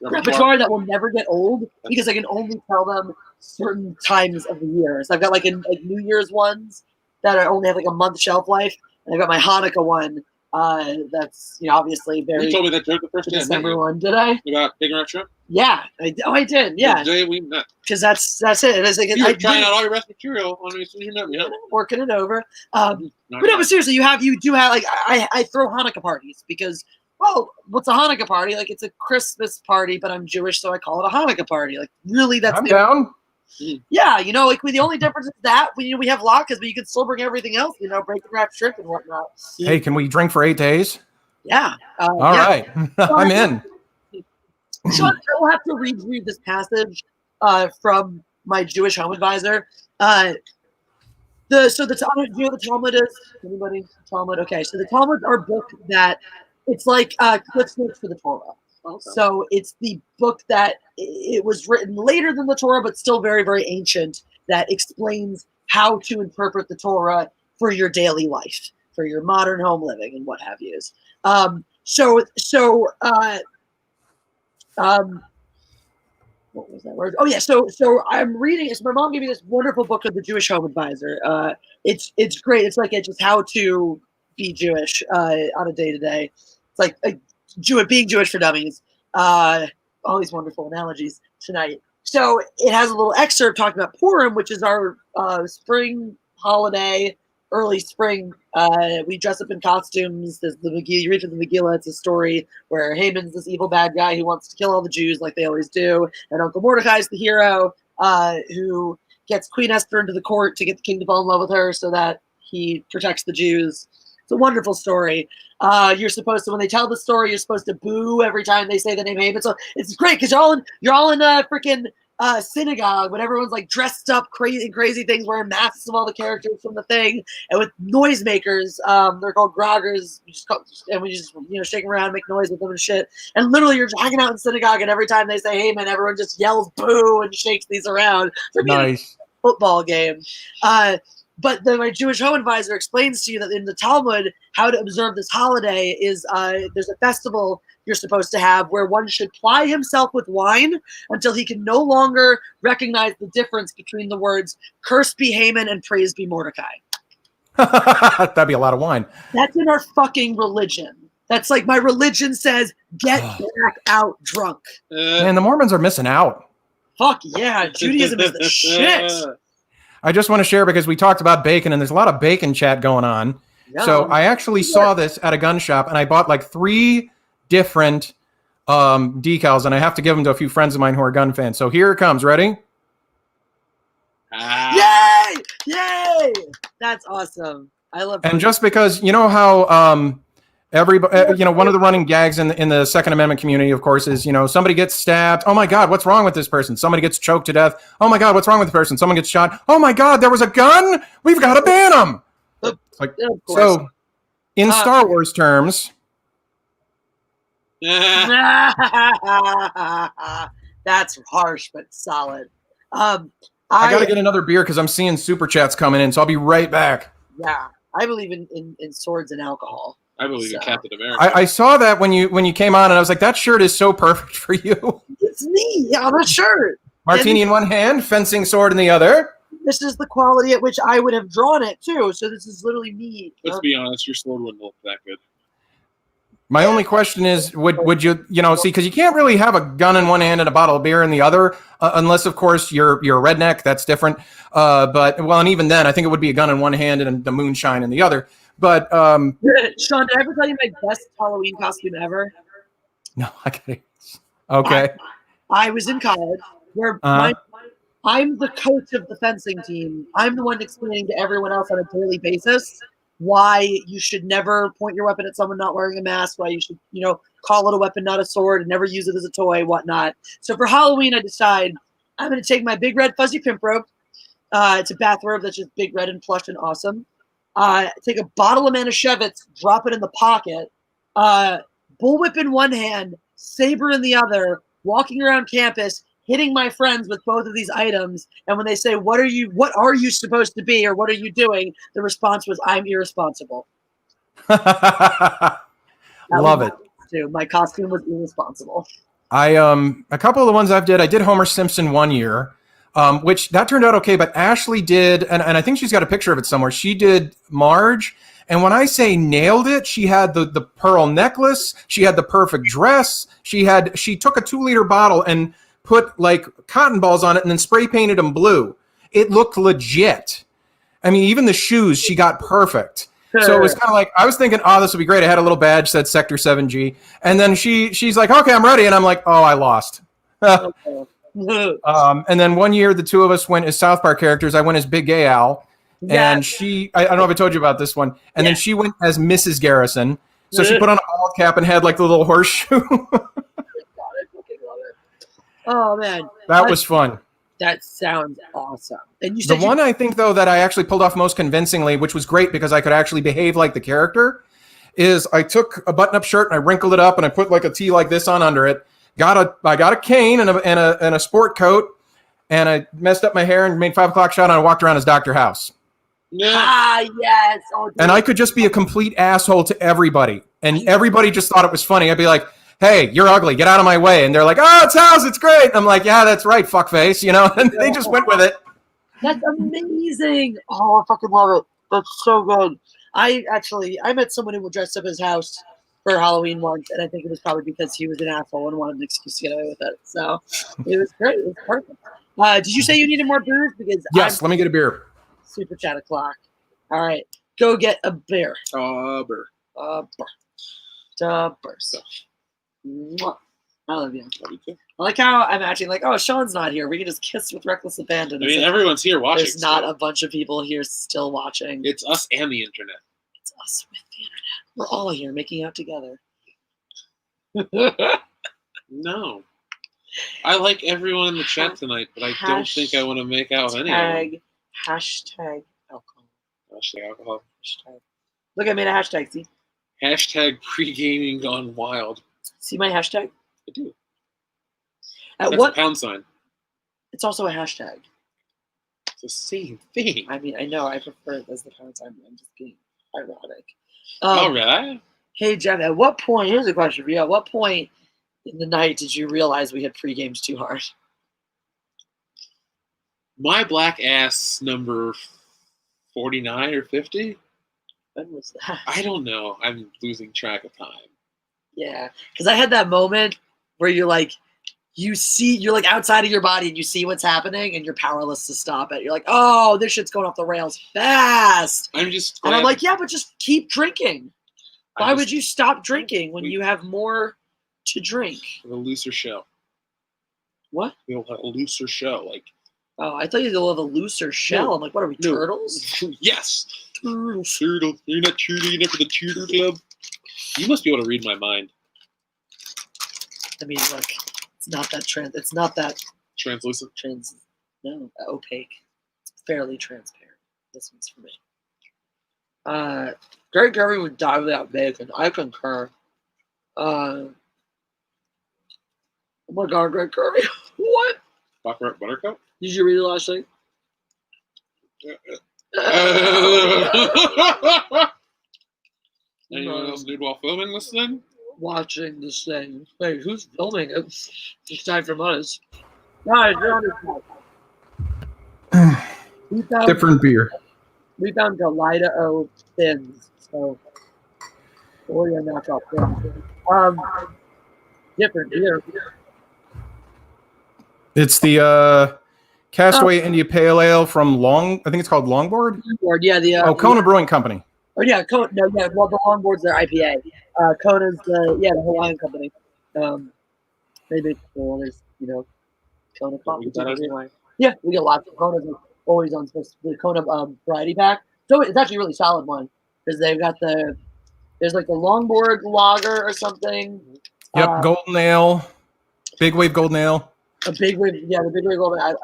repertoire that will never get old because I can only tell them certain times of the year. So I've got like New Year's ones that only have like a month shelf life, and I've got my Hanukkah one. That's obviously very. You told me that joke the first day. December one, did I? About bacon wrapped shrimp? Yeah, I did. Yeah, the day we met. Because that's it. It's like You were trying out all your best material on me as soon as you met me. Huh? Working it over. But seriously, you do have like I throw Hanukkah parties because. Well, what's a Hanukkah party? Like, it's a Christmas party, but I'm Jewish, so I call it a Hanukkah party. Like, really, that's I'm down. Yeah, the only difference is that we have latkes, but you can still bring everything else. Bacon wrapped shrimp and whatnot. Hey, can we drink for 8 days? Yeah. All right, I'm in. So I will have to read this passage from my Jewish home advisor. The Talmud. Do you know what the Talmud is? Anybody? Talmud. Okay, so the Talmuds are books that. It's like Cliff Notes for the Torah. Okay. So it's the book that it was written later than the Torah, but still very, very ancient, that explains how to interpret the Torah for your daily life, for your modern home living and what have you. What was that word? Oh yeah, so I'm reading it. So my mom gave me this wonderful book of the Jewish Home Advisor. It's great. It's like just how to be Jewish on a day-to-day. It's like being Jewish for dummies. All these wonderful analogies tonight. So it has a little excerpt talking about Purim, which is our spring holiday, early spring. We dress up in costumes. There's the Megillah. You read from the Megillah. It's a story where Haman's this evil bad guy who wants to kill all the Jews like they always do, and Uncle Mordecai's the hero who gets Queen Esther into the court to get the king to fall in love with her so that he protects the Jews. It's a wonderful story. You're supposed to, when they tell the story, you're supposed to boo every time they say the name Haman. So it's great because you're all in a freaking synagogue when everyone's like dressed up crazy things, wearing masks of all the characters from the thing, and with noisemakers. They're called groggers. We just shake around, and make noise with them and shit. And literally, you're hanging out in synagogue, and every time they say Haman, everyone just yells boo and shakes these around. So Nice football game. But my Jewish home advisor explains to you that in the Talmud, how to observe this holiday is there's a festival you're supposed to have where one should ply himself with wine until he can no longer recognize the difference between the words "Cursed be Haman" and "Praised be Mordecai." That'd be a lot of wine. That's in our fucking religion. That's like my religion says, get back out drunk. Man, the Mormons are missing out. Fuck yeah, Judaism is the shit. I just want to share because we talked about bacon and there's a lot of bacon chat going on. Yeah. So I actually saw this at a gun shop and I bought like 3 different decals and I have to give them to a few friends of mine who are gun fans. So here it comes. Ready? Yay! Yay! That's awesome. I love. And just because you know how everybody, one of the running gags in the Second Amendment community, of course, is somebody gets stabbed. Oh my God, what's wrong with this person? Somebody gets choked to death. Oh my God, what's wrong with the person? Someone gets shot. Oh my God, there was a gun. We've got to ban them. Like, so, in Star Wars terms. That's harsh but solid. I got to get another beer because I'm seeing super chats coming in, so I'll be right back. Yeah, I believe in swords and alcohol. I believe in Captain America. I saw that when you came on, and I was like, that shirt is so perfect for you. It's me. Yeah, I'm a shirt. Martini in one hand, fencing sword in the other. This is the quality at which I would have drawn it too. So this is literally me. Let's be honest, your sword wouldn't look that good. My only question is, would you see, because you can't really have a gun in one hand and a bottle of beer in the other, unless of course you're a redneck. That's different. And even then, I think it would be a gun in one hand and the moonshine in the other. But Sean, did I ever tell you my best Halloween costume ever? No, I can't. Okay. I was in college where Uh-huh. I'm the coach of the fencing team. I'm the one explaining to everyone else on a daily basis why you should never point your weapon at someone not wearing a mask, why you should, call it a weapon, not a sword, and never use it as a toy, whatnot. So for Halloween, I decide I'm going to take my big red fuzzy pimp robe. It's a bathrobe that's just big red and plush and awesome. Take a bottle of Manischewitz, drop it in the pocket, bullwhip in one hand, saber in the other, walking around campus, hitting my friends with both of these items. And when they say, what are you supposed to be, or what are you doing? The response was, I'm irresponsible. Love it. My costume was irresponsible. A couple of the ones I did Homer Simpson one year, which that turned out okay, but Ashley did, and I think she's got a picture of it somewhere. She did Marge. And when I say nailed it, she had the pearl necklace. She had the perfect dress. She took a 2-liter bottle and put like cotton balls on it and then spray painted them blue. It looked legit. I mean, even the shoes, she got perfect. So it was kind of like, I was thinking, oh, this would be great. I had a little badge said Sector 7G. And then she's like, okay, I'm ready. And I'm like, oh, I lost. And then one year, the two of us went as South Park characters. I went as Big Gay Al. And I don't know if I told you about this one. And then she went as Mrs. Garrison. So she put on a bald cap and had like the little horseshoe. Oh, man. That was fun. That sounds awesome. And you said the one I think, though, that I actually pulled off most convincingly, which was great because I could actually behave like the character, is I took a button-up shirt and I wrinkled it up and I put like a tee like this on under it. I got a cane and a sport coat, and I messed up my hair and made 5 o'clock shot and I walked around as Dr. House. Yeah. Yes. Oh, and I could just be a complete asshole to everybody. And everybody just thought it was funny. I'd be like, hey, you're ugly. Get out of my way. And they're like, oh, it's House. It's great. And I'm like, yeah, that's right, fuckface. And they just went with it. That's amazing. Oh, I fucking love it. That's so good. I met someone who dressed up as House for Halloween once, and I think it was probably because he was an asshole and wanted an excuse to get away with it. So it was great. It was perfect. Did you say you needed more beers? Because yes, let me get a beer. Super chat o'clock. All right, go get a beer. Beer. So. I love you. I like how I'm actually like, oh, Sean's not here. We can just kiss with reckless abandon. I mean, everyone's here watching. There's not a bunch of people here still watching. It's us and the internet. It's us with the internet. We're all here making out together. No. I like everyone in the chat tonight, but I don't think I want to make out with any of them. Hashtag alcohol. Hashtag alcohol. Look, I made a hashtag, see? Hashtag pre-gaming gone wild. See my hashtag? I do. That's a pound sign. It's also a hashtag. It's the same thing. I mean, I know. I prefer it as the pound sign. I'm just being ironic. All right. Hey, Jeff, at what point, here's a question for you. At what point in the night did you realize we had pre-games too hard? My black ass number 49 or 50? When was that? I don't know. I'm losing track of time. Yeah, because I had that moment where you're like outside of your body and you see what's happening and you're powerless to stop it. You're like, oh, this shit's going off the rails fast. I'm like, yeah, but just keep drinking. Why would you stop drinking when you have more to drink? A looser show. What? We'll have a looser show. Oh, I thought you'll have a looser shell. No, I'm like, what are we, turtles? Yes. Turtle. You're not turtle enough for the turtle club. You must be able to read my mind. I mean, look, it's not that translucent. Opaque. It's fairly transparent. This one's for me. Greg Kirby would die without bacon. I concur. Oh my God, Greg Kirby. What? Buttercup? Did you read the last thing? Anyone else do while filming this thing? Watching this thing. Wait, who's filming it? It's time from us. Guys, different beer. We found Galida O Thins. So, yeah, knockoff thins. Different beer. It's the Castaway India Pale Ale from I think it's called Longboard. Longboard, yeah. Kona Brewing Company. Oh yeah, Kona. No, yeah. Well, the Longboard's their IPA. Kona's the Hawaiian company. They make others, Kona coffee. get that out here? Yeah, we get lots of Konas. Always on the Kona variety pack. So it's actually a really solid one because they've got there's like the longboard lager or something. Yep, golden ale, big wave golden ale. A big wave, yeah, the big wave golden ale.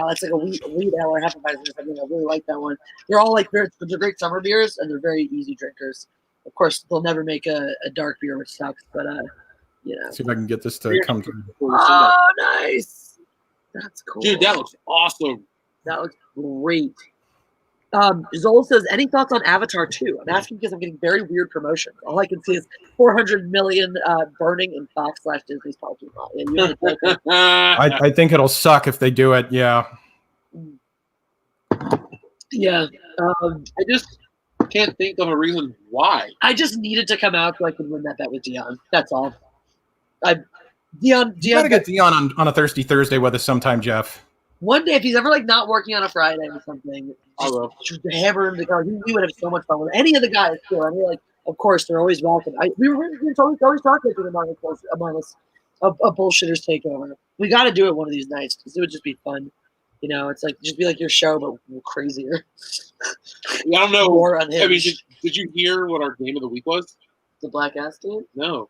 That's like a wheat ale or Hefeweizen or something. I really like that one. They're all like they're great summer beers and they're very easy drinkers. Of course, they'll never make a dark beer, which sucks. But you know. See if I can get this to come through. Oh, nice. That's cool. Dude, that looks awesome. That looks great. Zoll says, any thoughts on Avatar 2? I'm asking because I'm getting very weird promotions. All I can see is 400 million burning in Fox/Disney's parking lot. I think it'll suck if they do it. Yeah. Yeah. I just can't think of a reason why. I just needed to come out so I could win that bet with Dion. That's all. Dion, You gotta get Dion on a Thirsty Thursday with us sometime, Jeff. one day, if he's ever like not working on a Friday or something, I will. just hammer him to the car. We would have so much fun with any of the guys too. I mean, like, of course, they're always welcome. We were always talking to them among us. A bullshitters takeover. We got to do it one of these nights because it would just be fun. You know, it's like just be like your show, but crazier. Yeah, I don't know. More unhinged. I mean, did you hear what our game of the week was? The Black Ass team? No.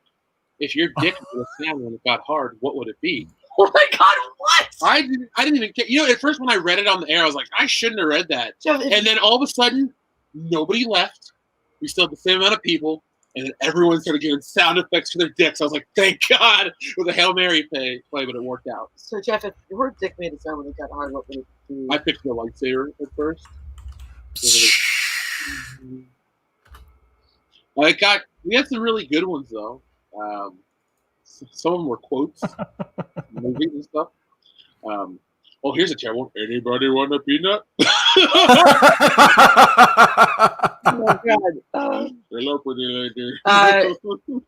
If your dick was a sound when it got hard, what would it be? Oh my God! What? I didn't even care. You know, at first when I read it on the air, I was like, I shouldn't have read that. Jeff, And then all of a sudden, nobody left. We still had the same amount of people, and then everyone started giving sound effects for their dicks. I was like, thank God! It was a Hail Mary play, but it worked out. So Jeff, if your dick made a sound when it got hard, what would it do? I picked the lightsaber at first. We had some really good ones though. Some of them were quotes, movies and stuff. Here's a terrible one. Anybody want a peanut? Oh my God. Hello, pretty lady.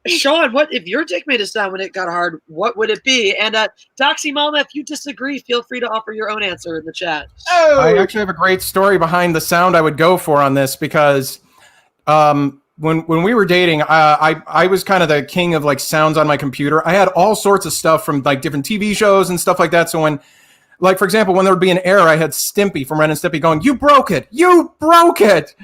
Sean, what if your dick made a sound when it got hard? What would it be? And Doxy Mama, if you disagree, feel free to offer your own answer in the chat. I actually have a great story behind the sound I would go for on this because when we were dating, I was kind of the king of like sounds on my computer. I had all sorts of stuff from like different TV shows and stuff like that. So when, like for example, when there would be an error, I had Stimpy from Ren and Stimpy going, "You broke it! You broke it!"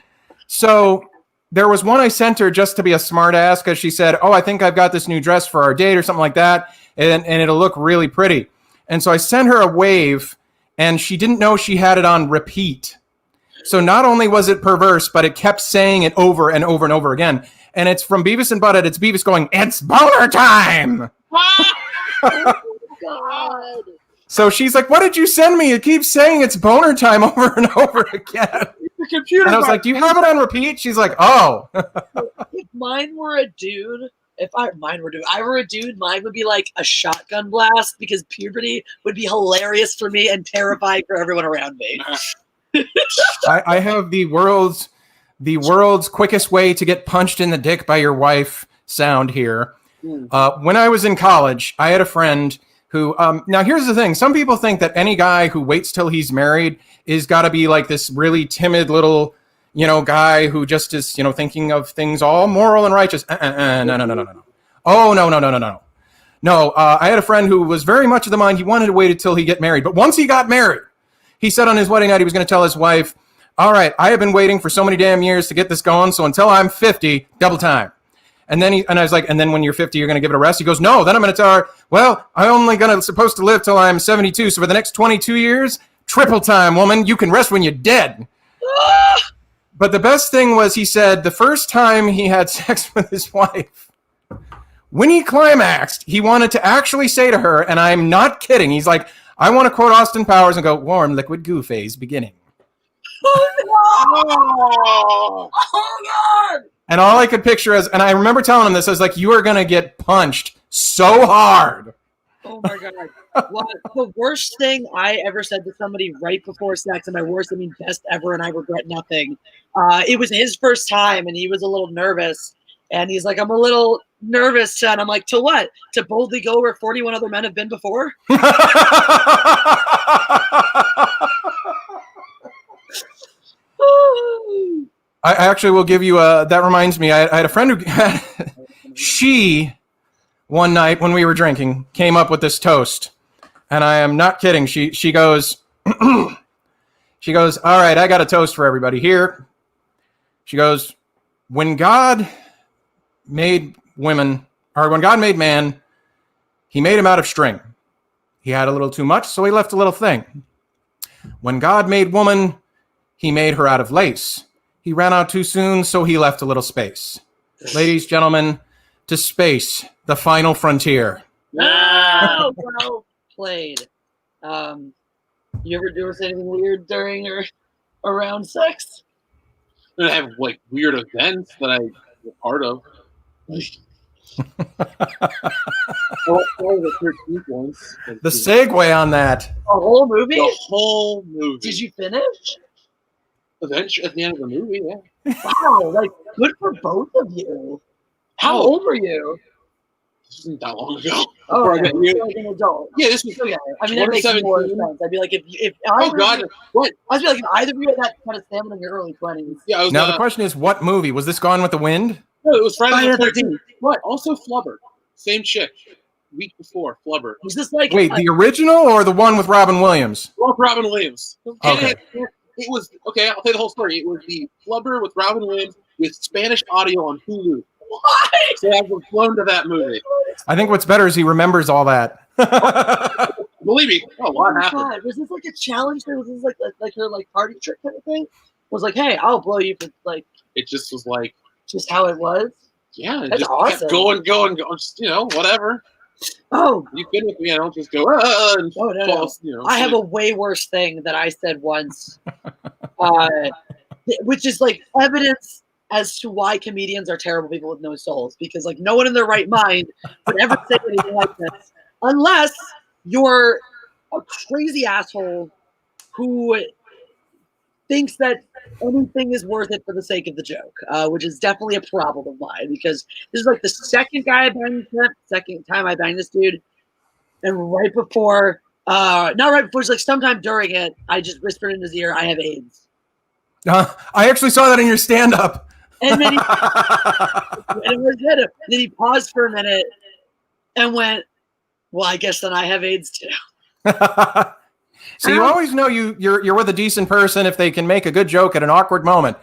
So there was one I sent her just to be a smart ass because she said, "Oh, I think I've got this new dress for our date or something like that, and it'll look really pretty." And so I sent her a wave, and she didn't know she had it on repeat. So not only was it perverse, but it kept saying it over and over and over again. And it's from Beavis and Butthead. It's Beavis going, "It's boner time!" Oh my God. So she's like, "What did you send me? It keeps saying it's boner time over and over again." The computer. And I was like, "Do you have it on repeat?" She's like, "Oh." If mine were a dude, mine were a dude, mine would be like a shotgun blast because puberty would be hilarious for me and terrifying for everyone around me. I have the world's quickest way to get punched in the dick by your wife sound here. When I was in college, I had a friend who, now here's the thing. Some people think that any guy who waits till he's married is got to be like this really timid little, guy who just is, thinking of things all moral and righteous. No. Oh, no. No, I had a friend who was very much of the mind he wanted to wait until he get married. But once he got married, he said on his wedding night he was going to tell his wife, "All right, I have been waiting for so many damn years to get this going, so until I'm 50, double time." And then I was like, "And then when you're 50, you're going to give it a rest?" He goes, "No, then I'm going to tell her, well, I'm only supposed to live till I'm 72, so for the next 22 years, triple time, woman, you can rest when you're dead." But the best thing was he said the first time he had sex with his wife, when he climaxed, he wanted to actually say to her, and I'm not kidding, he's like, "I want to quote Austin Powers and go, warm liquid goo phase beginning." Oh God! And all I could picture is, and I remember telling him this, I was like, "You are going to get punched so hard." Oh my God. Well, the worst thing I ever said to somebody right before sex, and by worst, I mean best ever, and I regret nothing. It was his first time, and he was a little nervous. And he's like, "I'm a little nervous." And I'm like, "To what? To boldly go where 41 other men have been before?" I actually will give you that reminds me, I had a friend who, she, one night when we were drinking, came up with this toast. And I am not kidding. She goes, she goes, all right, I got a toast for everybody here. She goes, when God made women, or when God made man, he made him out of string. He had a little too much, so he left a little thing. When God made woman, he made her out of lace. He ran out too soon, so he left a little space. Ladies, gentlemen, to space, the final frontier. Oh, well played. You ever do anything weird during or around sex? I have like weird events that I was part of. The segue on that. A whole movie? The whole movie. Did you finish? Eventually, at the end of the movie, yeah. Wow, like good for both of you. How old were you? This wasn't that long ago. Oh, Before I okay. got new. Like an adult. Yeah, this was. Okay. I mean, that makes more 2017. sense. I'd be like, if Oh God, what? I'd be like, if either of you had that kind of stamina in your early 20s. Yeah, I was. Now the question is, what movie? Was this Gone with the Wind? No, it was Friday the Friday the 13th. What? Also Flubber. Same chick. Week before Flubber. Was this like Wait, the original or the one with Robin Williams? Well, Robin Williams. Okay. It was okay. I'll tell you the whole story. It was the Flubber with Robin Williams with Spanish audio on Hulu. what? So I was blown to that movie. I think what's better is he remembers all that. Believe me, a lot happened. God. Was this like a challenge? Was this like her like party trick kind of thing? Was like, hey, I'll blow you for like It just was like, just how it was. yeah, it That's just awesome. kept going. Just whatever. Oh, You've been with me. I don't just go. And Oh, no, fall, I have a way worse thing that I said once, which is like evidence as to why comedians are terrible people with no souls. Because like no one in their right mind would ever say anything like this, unless you're a crazy asshole who thinks that anything is worth it for the sake of the joke, which is definitely a problem of mine. Because this is like the second time I banged this dude. And right before, not right before, it's like sometime during it, I just whispered in his ear, I have AIDS. I actually saw that in your stand-up. And then then he paused for a minute and went, well, I guess then I have AIDS too. So you always know you're with a decent person if they can make a good joke at an awkward moment.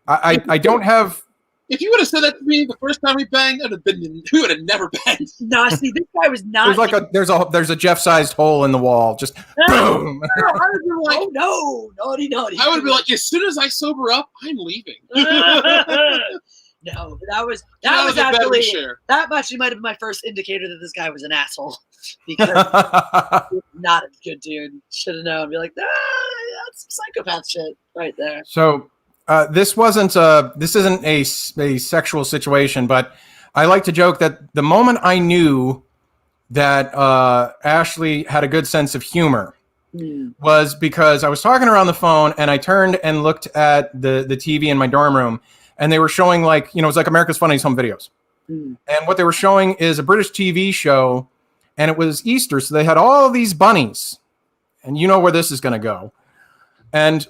I don't have. If you would have said that to me the first time we banged, we would have never banged. No, see, this guy was not. There's like there's a Jeff-sized hole in the wall. Just boom. I would be like, oh no, naughty. I would be like, as soon as I sober up, I'm leaving. No, that was a better actually share. that actually might have been my first indicator that this guy was an asshole because he's not a good dude. Should have known. Be like, that's some psychopath shit right there. So this isn't a sexual situation, but I like to joke that the moment I knew that Ashley had a good sense of humor was because I was talking to her on the phone and I turned and looked at the TV in my dorm room and they were showing it was like America's Funniest Home Videos. And what they were showing is a British TV show and it was Easter. So they had all these bunnies and you know where this is going to go. And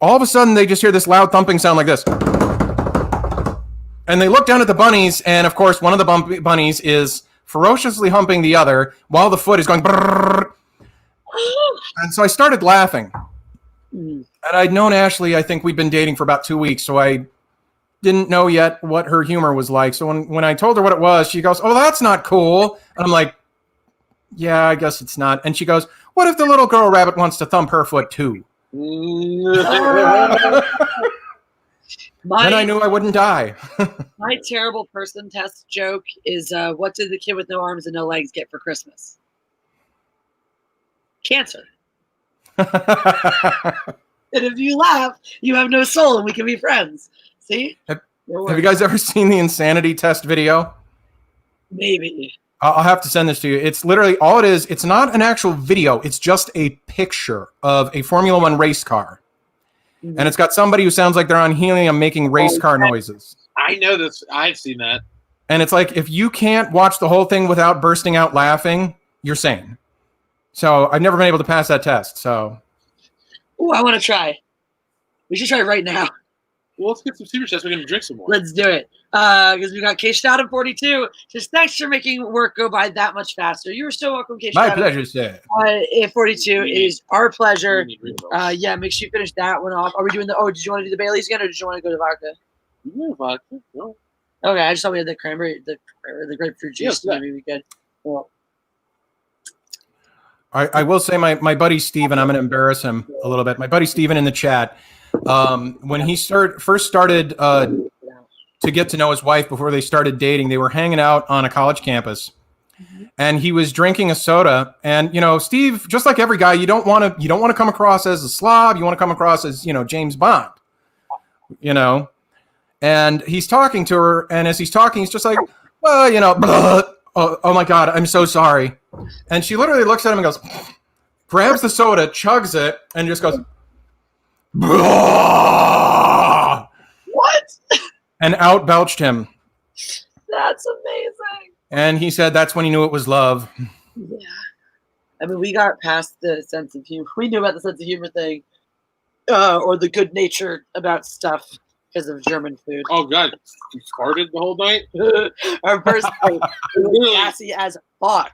all of a sudden, they just hear this loud thumping sound like this. And they look down at the bunnies, and of course, one of the bunnies is ferociously humping the other while the foot is going brrrr. And so I started laughing. And I'd known Ashley, I think we'd been dating for about 2 weeks, so I didn't know yet what her humor was like. So when I told her what it was, she goes, oh, that's not cool. And I'm like, yeah, I guess it's not. And she goes, what if the little girl rabbit wants to thump her foot too? Then I knew I wouldn't die. My terrible person test joke is, what did the kid with no arms and no legs get for Christmas? Cancer. And if you laugh, you have no soul and we can be friends. See? Have you guys ever seen the insanity test video? Maybe. I'll have to send this to you. It's literally all it is. It's not an actual video. It's just a picture of a Formula One race car. And it's got somebody who sounds like they're on helium making race car noises. I know this. I've seen that. And it's like, if you can't watch the whole thing without bursting out laughing, you're sane. So I've never been able to pass that test. So. Oh, I want to try. We should try right now. Well, let's get some super chats. We're gonna drink some more. Let's do it. Because we got K-Stout at 42. Just thanks for making work go by that much faster. You were so welcome, K-Stout. My pleasure, sir. At 42, it is our pleasure. Yeah, make sure you finish that one off. Are we doing the? Oh, did you want to do the Baileys again, or did you want to go to vodka? Yeah, vodka. No. Okay, I just thought we had the cranberry, the grapefruit juice. Yeah, Maybe we could. Well, I will say my buddy Steven, I'm going to embarrass him a little bit. My buddy Steven in the chat, when he first started to get to know his wife before they started dating, they were hanging out on a college campus, and he was drinking a soda. And Steve, just like every guy, you don't want to come across as a slob. You want to come across as James Bond, And he's talking to her, and as he's talking, he's just like, well, oh my God, I'm so sorry. And she literally looks at him and goes, grabs the soda, chugs it, and just goes, what? And out-belched him. That's amazing. And he said that's when he knew it was love. Yeah. I mean, we got past the sense of humor. We knew about the sense of humor thing, or the good nature about stuff because of German food. Oh God, you farted the whole night. Our first night, we were gassy as fuck.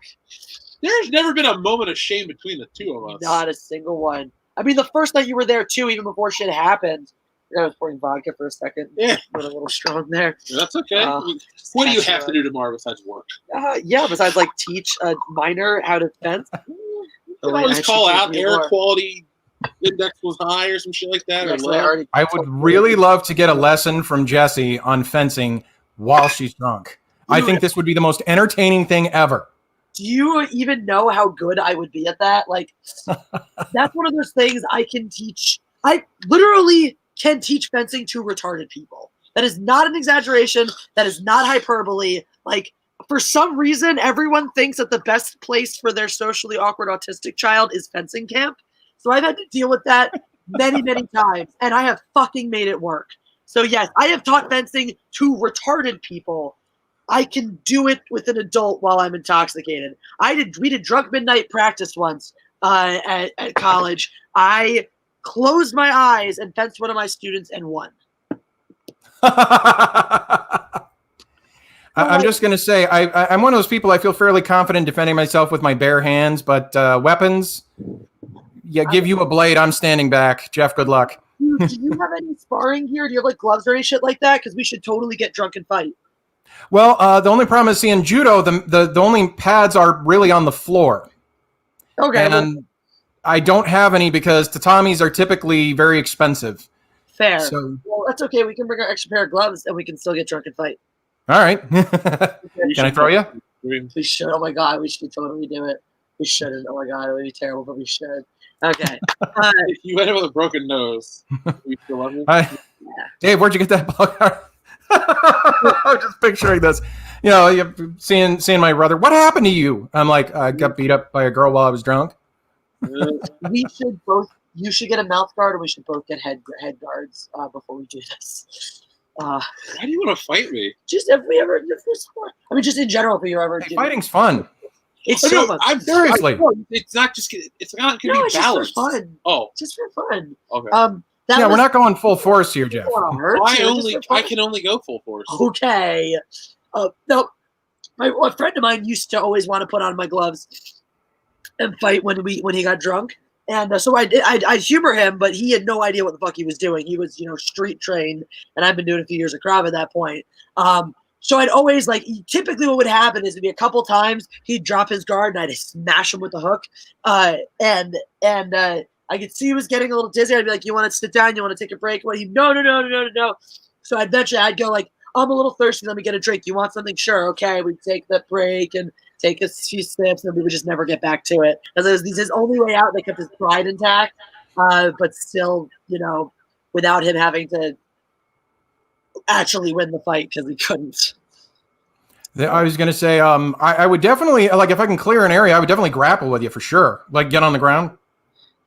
There's never been a moment of shame between the two of us. Not a single one. I mean, the first night you were there too, even before shit happened. I was pouring vodka for a second. Yeah, went a little strong there. That's okay. What do you have to do tomorrow besides work? Yeah, besides like teach a minor how to fence. You can always call out air quality index was high or some shit like that. I would really love to get a lesson from Jessie on fencing while she's drunk. I think this would be the most entertaining thing ever. Do you even know how good I would be at that? Like, that's one of those things I can teach. I literally can teach fencing to retarded people. That is not an exaggeration. That is not hyperbole. Like, for some reason, everyone thinks that the best place for their socially awkward autistic child is fencing camp. So I've had to deal with that many, many times, and I have fucking made it work. So yes, I have taught fencing to retarded people. I can do it with an adult while I'm intoxicated. We did drunk midnight practice once at college. I closed my eyes and fenced one of my students and won. I'm just going to say, I'm one of those people, I feel fairly confident defending myself with my bare hands, but weapons, give you a blade, I'm standing back. Jeff, good luck. Do you have any sparring here? Do you have like gloves or any shit like that? Because we should totally get drunk and fight. Well, the only problem is, in judo, the only pads are really on the floor. Okay. And I don't have any because tatamis are typically very expensive. Fair. So, well, that's okay. We can bring our extra pair of gloves and we can still get drunk and fight. All right. Can I throw you? We should. Oh my God, we should totally do it. We shouldn't. Oh my God, it would be terrible, but we should. Okay. If you end up with a broken nose, you still love me? Dave, where'd you get that bug? I'm just picturing this. You're seeing my brother. What happened to you? I'm like, I got beat up by a girl while I was drunk. We should both. You should get a mouth guard, and we should both get head guards before we do this. Why do you want to fight me? Just if we ever, I mean, just in general, if you ever. Hey, fighting's fun. It's so fun. I'm seriously. It's not just. It's not going to be balanced. Just for fun. Oh, just for fun. Okay. We're not going full force here, Jeff. I can only go full force. Okay. No, a friend of mine used to always want to put on my gloves and fight when he got drunk, and so I humor him, but he had no idea what the fuck he was doing. He was street trained, and I've been doing a few years of Krav at that point. So I'd always typically what would happen is it'd be a couple times he'd drop his guard and I'd smash him with the hook, and I could see he was getting a little dizzy. I'd be like, "You want to sit down? You want to take a break?" What? No. So eventually I'd go like, "I'm a little thirsty. Let me get a drink. You want something? Sure. Okay." We'd take the break and take a few sips, and we would just never get back to it. Because it was his only way out. They kept his pride intact, but still, without him having to actually win the fight because he couldn't. I was going to say, I would definitely, if I can clear an area, I would definitely grapple with you for sure. Get on the ground.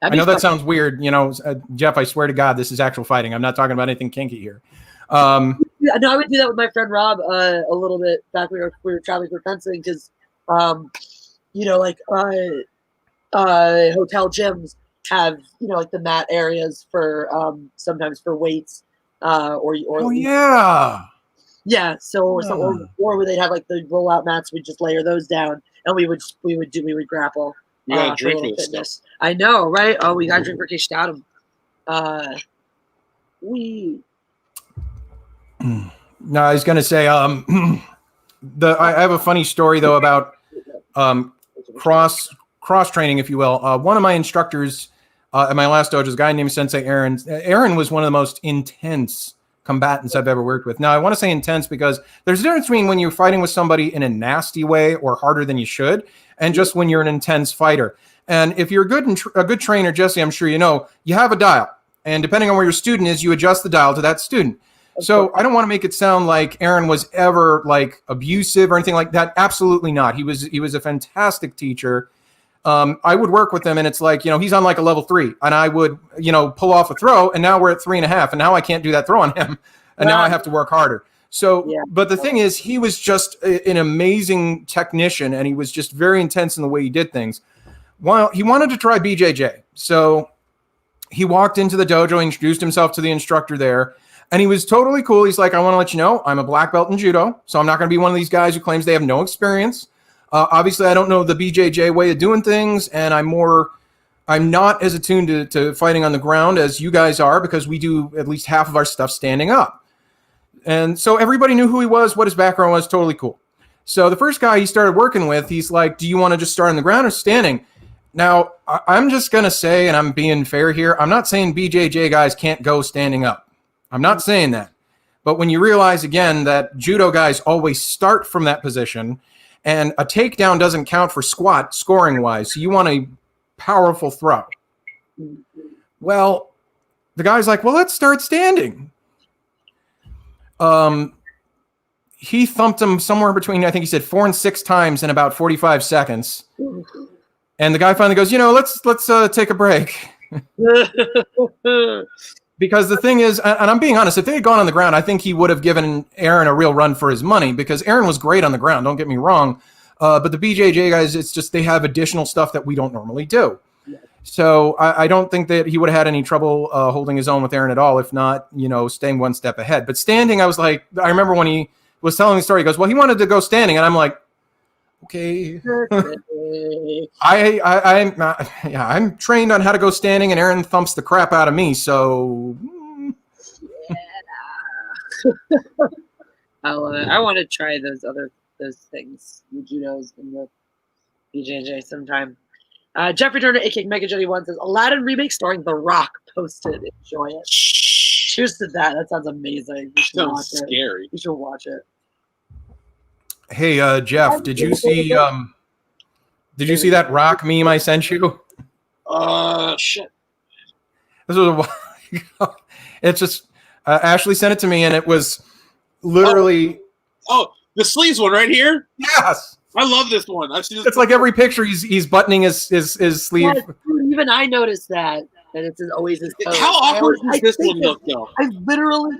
I know that sounds weird, Jeff, I swear to God, this is actual fighting. I'm not talking about anything kinky here. I would do that with my friend Rob a little bit back when we were traveling for fencing because, hotel gyms have, the mat areas for sometimes for weights Oh yeah. Yeah, so or they'd have like the rollout mats. We'd just layer those down, and we would grapple. You gotta For drink a little for this fitness. stuff. I know, right? Oh, we gotta drink Ricky Stoughton. We. No, I was gonna say I have a funny story though about cross training, if you will. One of my instructors at my last dojo is a guy named Sensei Aaron. Aaron was one of the most intense combatants I've ever worked with. Now, I want to say intense because there's a difference between when you're fighting with somebody in a nasty way or harder than you should, and just when you're an intense fighter. And if you're a good trainer, Jesse, I'm sure you know, you have a dial. And depending on where your student is, you adjust the dial to that student. So I don't want to make it sound like Aaron was ever like abusive or anything like that. Absolutely not. He was a fantastic teacher. I would work with him, and it's like, he's on like a level 3, and I would, pull off a throw, and now we're at 3.5, and now I can't do that throw on him, and now I have to work harder. So, but the thing is, he was just an amazing technician, and he was just very intense in the way he did things. Well, he wanted to try BJJ, so he walked into the dojo, introduced himself to the instructor there, and he was totally cool. He's like, I want to let you know, I'm a black belt in judo, so I'm not going to be one of these guys who claims they have no experience. Obviously, I don't know the BJJ way of doing things, and I'm not as attuned to fighting on the ground as you guys are, because we do at least half of our stuff standing up. And so everybody knew who he was, what his background was, totally cool. So the first guy he started working with, he's like, do you want to just start on the ground or standing? Now, I'm just going to say, and I'm being fair here, I'm not saying BJJ guys can't go standing up. I'm not saying that. But when you realize, again, that judo guys always start from that position, and a takedown doesn't count for squat scoring-wise, so you want a powerful throw. Well, the guy's like, well, let's start standing. He thumped him somewhere between, I think he said 4 and 6 times in about 45 seconds. And the guy finally goes, let's take a break. Because the thing is, and I'm being honest, if they had gone on the ground, I think he would have given Aaron a real run for his money, because Aaron was great on the ground, don't get me wrong. But the BJJ guys, it's just they have additional stuff that we don't normally do. So I don't think that he would have had any trouble holding his own with Aaron at all, if not, staying one step ahead. But standing, I remember when he was telling the story, he goes, well, he wanted to go standing. And I'm like, okay. I'm trained on how to go standing, and Aaron thumps the crap out of me. So I want to try those things, the judos and the BJJ sometime. Jeffrey Turner, aka Mega Jetty 1, says Aladdin remake starring The Rock. Posted. Enjoy it. Cheers to that. That sounds amazing. Sounds scary. You should watch it. Hey, Jeff, did you see that Rock meme I sent you? Shit. This was a while ago. It's just Ashley sent it to me, and it was literally. Oh, the sleeves one right here. Yes, I love this one. I've seen this. It's like every picture he's buttoning his sleeve. Yes, even I noticed that. And it's always his pose. How awkward does this one look, though? I literally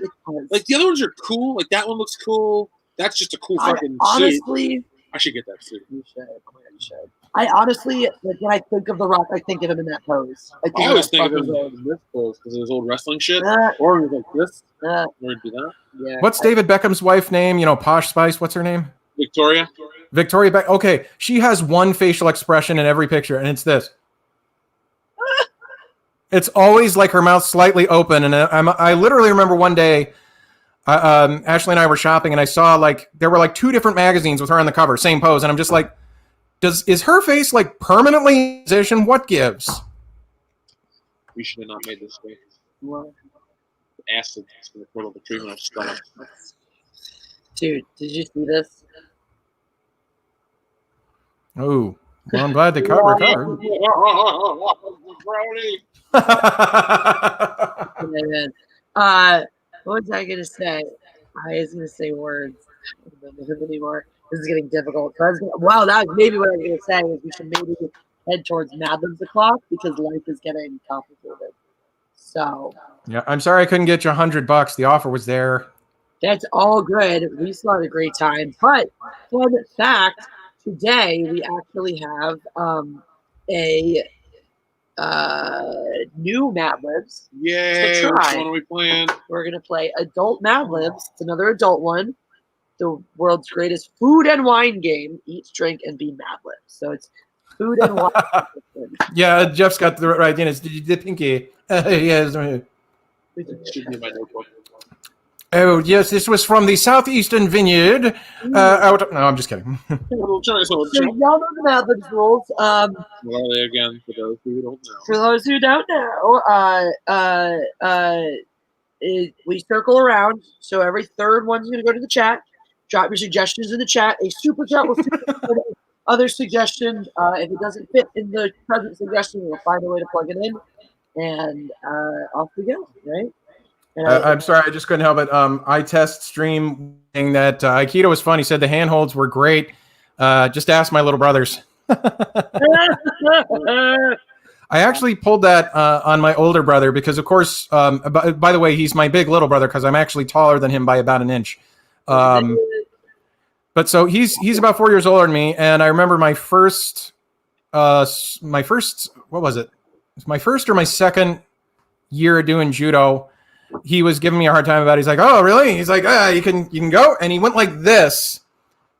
like the other ones are cool. Like that one looks cool. That's just a cool fucking honestly, suit. I should get that suit. You should. Oh my God, you should. I honestly, like, when I think of The Rock, I think of him in that pose. I always think of him in this pose because of his old wrestling shit. Or like this. Or do that. Yeah. What's David Beckham's wife's name? Posh Spice. What's her name? Victoria. Victoria Beck. Okay, she has one facial expression in every picture, and it's this. It's always like her mouth slightly open, and I literally remember one day, Ashley and I were shopping, and I saw there were 2 different magazines with her on the cover, same pose, and I'm just like, is her face permanently in position? What gives? We should have not made this face. What? Acid is going to put the treatment of stomach. Dude, did you see this? Oh, well, I'm glad they recovered. What was I going to say? I was going to say words. I don't remember them anymore. This is getting difficult. Wow, that was maybe what I was going to say was we should maybe head towards Madlands o'clock because life is getting complicated. So. Yeah, I'm sorry I couldn't get you $100. The offer was there. That's all good. We still had a great time. But fun fact, today we actually have new Mad Libs. Yay! To Which try. one are we playing? We're gonna play Adult Mad Libs. It's another adult one. The world's greatest food and wine game. Eat, drink, and be Mad Libs. So it's food and wine. Yeah, Jeff's got the right. It's the pinky. Yes. It should be in my notebook. Oh yes, this was from the southeastern vineyard. Out. No, I'm just kidding. We'll try So y'all know the Mad Libs rules. What are they again? For those who don't know. For those who don't know, we circle around. So every third one's going to go to the chat. Drop your suggestions in the chat. A super chat will super other suggestion. If it doesn't fit in the present suggestion, we'll find a way to plug it in. And off we go, right? I'm sorry, I just couldn't help it. I test stream saying that Aikido was fun. He said the handholds were great. Just ask my little brothers. I actually pulled that on my older brother because, of course, by the way, he's my big little brother because I'm actually taller than him by about an inch. But so he's about 4 years older than me, and I remember my first what was it? My first or my second year doing judo. He was giving me a hard time about it. He's like, "Oh, really?" He's like, you can go." And he went like this,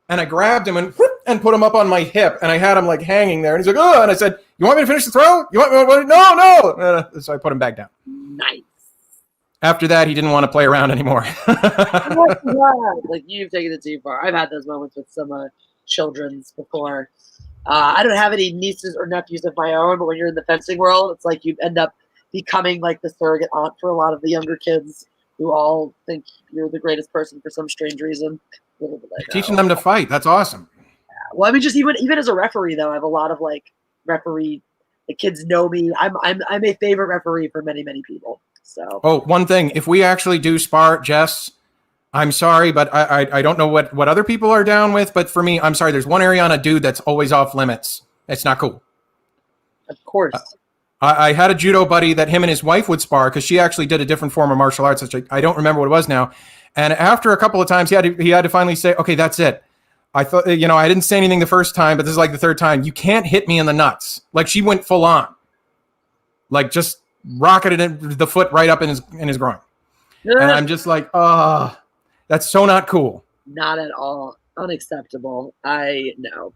and I grabbed him and put him up on my hip, and I had him like hanging there. And he's like, "Oh!" And I said, "You want me to finish the throw? You want me? No!" So I put him back down. Nice. After that, he didn't want to play around anymore. Like you've taken it too far. I've had those moments with some children's before. I don't have any nieces or nephews of my own, but when you're in the fencing world, it's like you end up becoming like the surrogate aunt for a lot of the younger kids who all think you're the greatest person for some strange reason. Teaching them to fight. That's awesome. Well, I mean, just even as a referee, though, I have a lot of like referee. The kids know me. I'm a favorite referee for many people. So. Oh, one thing. If we actually do spar, Jess, I'm sorry, but I don't know what other people are down with. But for me, I'm sorry. There's one area on a dude that's always off limits. It's not cool. Of course. I had a judo buddy that him and his wife would spar because she actually did a different form of martial arts. Which I don't remember what it was now. And after a couple of times, he had to finally say, "Okay, that's it." I thought, I didn't say anything the first time, but this is like the third time. You can't hit me in the nuts. Like she went full on, like just rocketed the foot right up in his groin. And I'm just like, that's so not cool. Not at all. Unacceptable. No.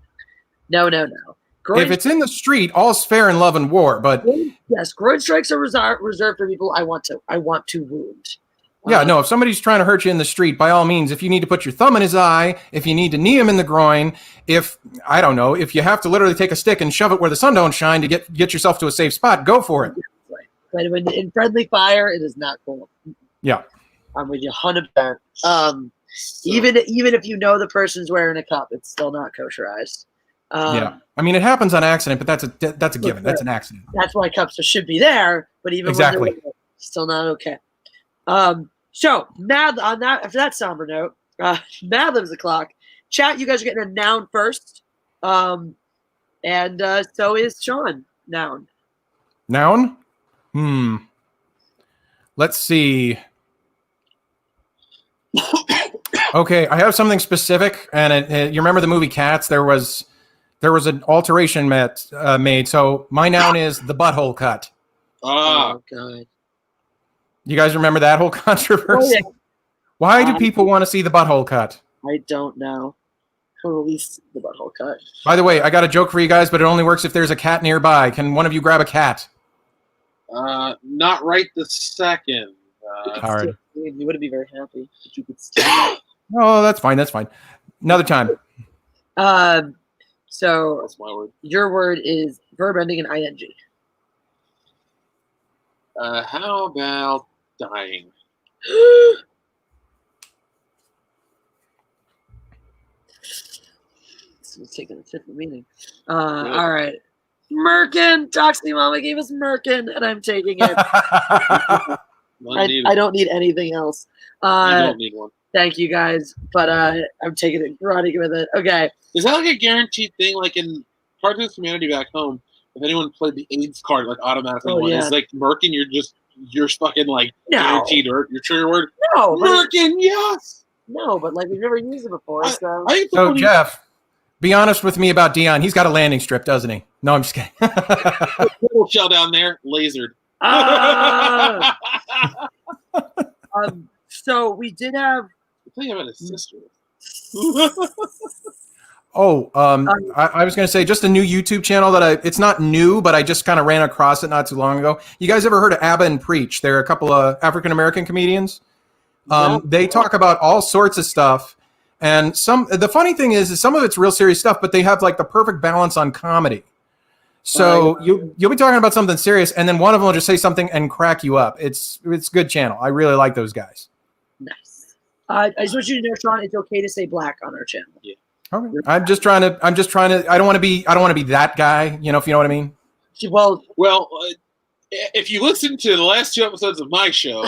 If it's in the street, all's fair in love and war. But yes, groin strikes are reserved for people I want to wound. Yeah, no, if somebody's trying to hurt you in the street, by all means, if you need to put your thumb in his eye, if you need to knee him in the groin, if you have to literally take a stick and shove it where the sun don't shine to get yourself to a safe spot, go for it. Right. But when in friendly fire, it is not cool. Yeah. I'm with you 100%. Even if you know the person's wearing a cup, it's still not kosherized. Yeah. I mean, it happens on accident, but that's a given. That's an accident. That's why cups should be there, but even exactly. when they're still not okay. So after that somber note, Mad Libs o'clock. Chat, you guys are getting a noun first. And so is Sean. Noun. Noun? Let's see. Okay, I have something specific, and you remember the movie Cats? There was an alteration made. So my noun is the butthole cut. Oh God. You guys remember that whole controversy? Oh, yeah. Why do people want to see the butthole cut? I don't know. Release the butthole cut. By the way, I got a joke for you guys, but it only works if there's a cat nearby. Can one of you grab a cat? Not right this second. All right. You wouldn't be very happy if you could still. Oh, that's fine. That's fine. Another time. So that's my word. Your word is verb ending in ing. How about dying? This is taking a different meaning. All right. Merkin. Toxie Mama gave us Merkin, and I'm taking it. I don't need anything else. I don't need one. Thank you guys, but I'm taking it, running with it. Okay. Is that like a guaranteed thing? Like in Cartoon Community back home, if anyone played the AIDS card, like automatically won. It's like Merkin, you're fucking like guaranteed or your trigger word. No, Merkin, yes. No, but like we've never used it before. So Jeff, Be honest with me about Dion. He's got a landing strip, doesn't he? No, I'm just kidding. Little shell down there, lasered. Ah! So we did have. I'm thinking about his sister. Oh, I was going to say just a new YouTube channel that it's not new, but I just kind of ran across it not too long ago. You guys ever heard of Abba and Preach? They're a couple of African-American comedians. They talk about all sorts of stuff. And the funny thing is some of it's real serious stuff, but they have like the perfect balance on comedy. So you'll be talking about something serious, and then one of them will just say something and crack you up. It's a good channel. I really like those guys. Nice. I just want you to know, Sean, it's okay to say black on our channel. Yeah. Okay. I'm just trying to. I don't want to be that guy. You know, if you know what I mean. Well, if you listen to the last 2 episodes of my show,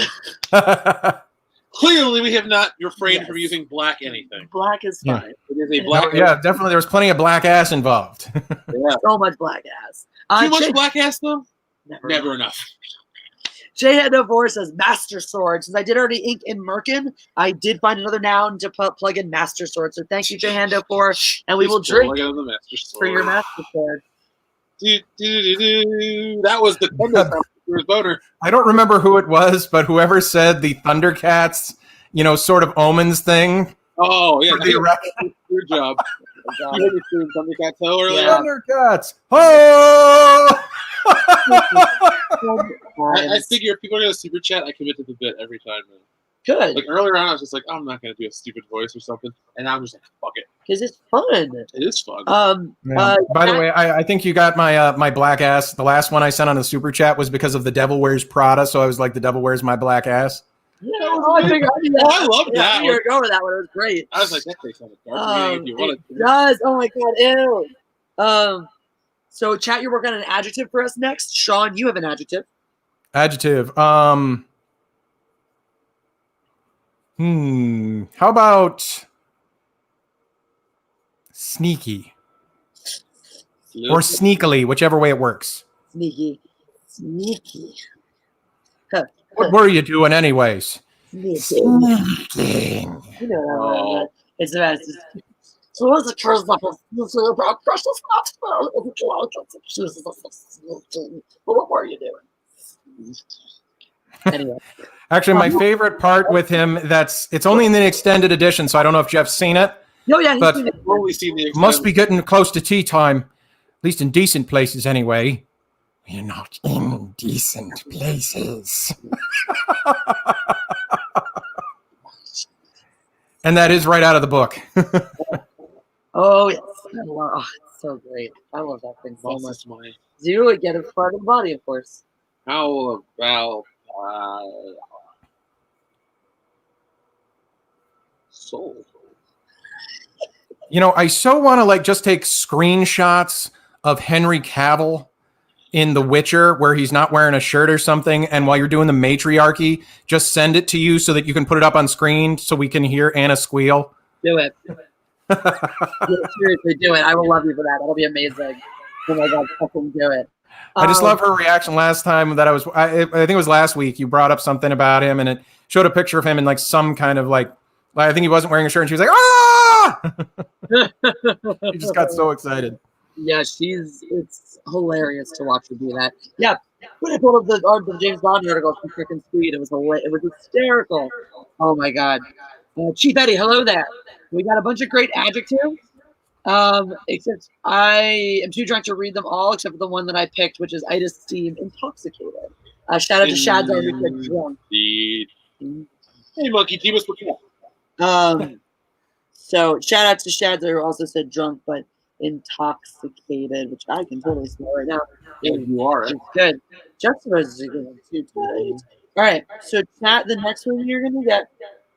clearly we have not refrained from using black anything. Black is fine. It is a black. Yeah, definitely. There was plenty of black ass involved. Yeah. So much black ass. Too much black ass though. Never enough. Jay Head No 4 says Master Sword. Since I did already ink in Merkin, I did find another noun to plug in Master Sword. So thank you, Jay Head No 4, and we will drink for your Master Sword. That was the boner. I don't remember who it was, but whoever said the Thundercats, sort of omens thing. Oh yeah, good job. You heard me saying Thundercats so earlier. Yeah. Thundercats. Oh! I figure if people are going to super chat, I commit to the bit every time. Man. Good. Like earlier on, I was just like, oh, I'm not going to do a stupid voice or something, and now I'm just like, fuck it, because it's fun. It is fun. By the way, I think you got my black ass. The last one I sent on the super chat was because of the Devil Wears Prada, so I was like, the Devil Wears my black ass. Yeah, I love that. One. Go over that one. It was great. I was like, that takes on a dark meaning if you want it. Does. Oh my god. Ew. So, chat, you're working on an adjective for us next. Sean, you have an adjective. Adjective. How about sneaky? Or sneakily, whichever way it works. Sneaky. Huh. What were you doing anyways? Sneaking. You know, it's the best. So what's the curse about precious what were you doing? Anyway. Actually, my favorite part with him, it's only in the extended edition, so I don't know if Jeff's seen it. No, yeah, but seen it. Only seen the must be getting close to tea time, at least in decent places anyway. We're not in decent places. And that is right out of the book. Oh, yes. It's so great. I love that thing so much. Do it. Get it part of the body, of course. How about soul? I so want to just take screenshots of Henry Cavill in The Witcher where he's not wearing a shirt or something, and while you're doing the matriarchy, just send it to you so that you can put it up on screen so we can hear Anna squeal. Do it. Seriously, do it. I will love you for that. That'll be amazing. Oh my god, fucking do it. I just love her reaction last time that I think it was last week. You brought up something about him, and it showed a picture of him in some kind of I think he wasn't wearing a shirt, and she was like, ah! She just got so excited. Yeah, it's hilarious to watch her do that. Yeah, when I pulled up the James Bond article from freaking Sweet, it was hysterical. Oh my god. Chief Eddie, hello there. We got a bunch of great adjectives. Except I am too drunk to read them all, except for the one that I picked, which is I esteem intoxicated. Shout out to Shadzar who said drunk. Hey, Monkey, team us for So shout out to Shadzar who also said drunk, but intoxicated, which I can totally smell right now. Yeah, you are. It's good. Juxtaposition too tight. All right, so chat. The next one you're gonna get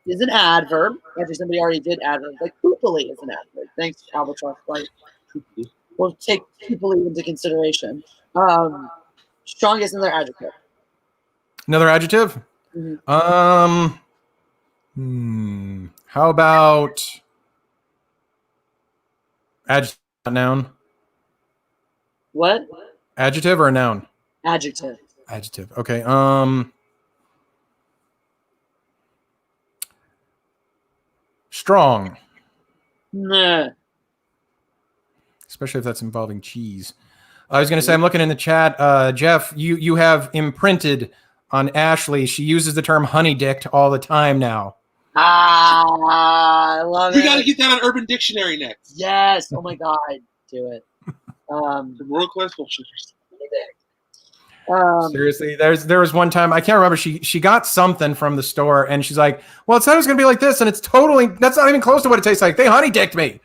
is an adverb. Actually, somebody already did adverb. Poopily is an adverb. Thanks, Albatross Flight. We'll take poopily into consideration. Strongest another adjective. Another adjective? Mm-hmm. How about adjective, noun? What? Adjective or a noun? Adjective. Adjective. Okay. Strong. Nah. especially if that's involving cheese. I was going to say, I'm looking in the chat. Jeff, you have imprinted on Ashley. She uses the term honey dicked all the time now. I love it. We got to get that on Urban Dictionary next. Yes. Oh my God. Do it. The World Class Bullshitters. Seriously, there was one time, I can't remember, she got something from the store and she's like, well, it said it was going to be like this, and that's not even close to what it tastes like. They honey dicked me.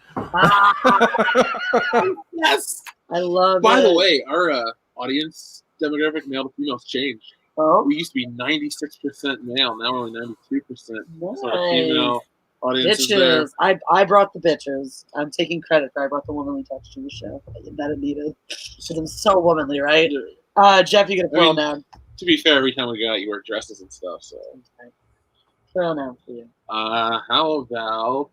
Yes. I love By it. the way, our audience demographic, male to female, has changed. Oh. We used to be 96% male. Now we're only 92%. Nice. So our female audience is Bitches. there. I brought the bitches. I'm taking credit for I brought the womanly touch to the show that it needed. Because I'm so womanly, right? Jeff, you get a throw down. To be fair, every time we got you wear dresses and stuff. So okay. Throw down for you. How about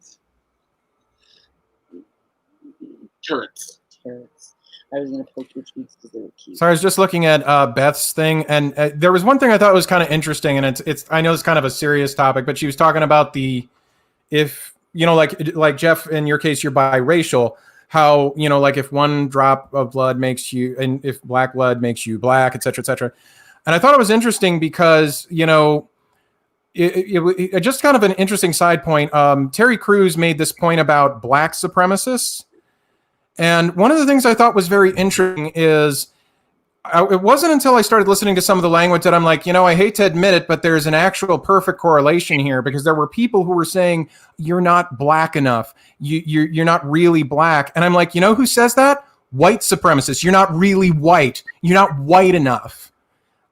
turrets? Turrets. I was gonna poke your cheeks because they were cute. So I was just looking at Beth's thing, and there was one thing I thought was kind of interesting, and it's I know it's kind of a serious topic, but she was talking about if you know, like Jeff, in your case, you're biracial. How, you know, like if one drop of blood makes you, and if black blood makes you black, et cetera, et cetera. And I thought it was interesting because, you know, it just kind of an interesting side point. Terry Crews made this point about black supremacists. And one of the things I thought was very interesting is it wasn't until I started listening to some of the language that I'm like, you know, I hate to admit it, but there's an actual perfect correlation here, because there were people who were saying, you're not black enough. You're not really black. And I'm like, you know who says that? White supremacists. You're not really white. You're not white enough.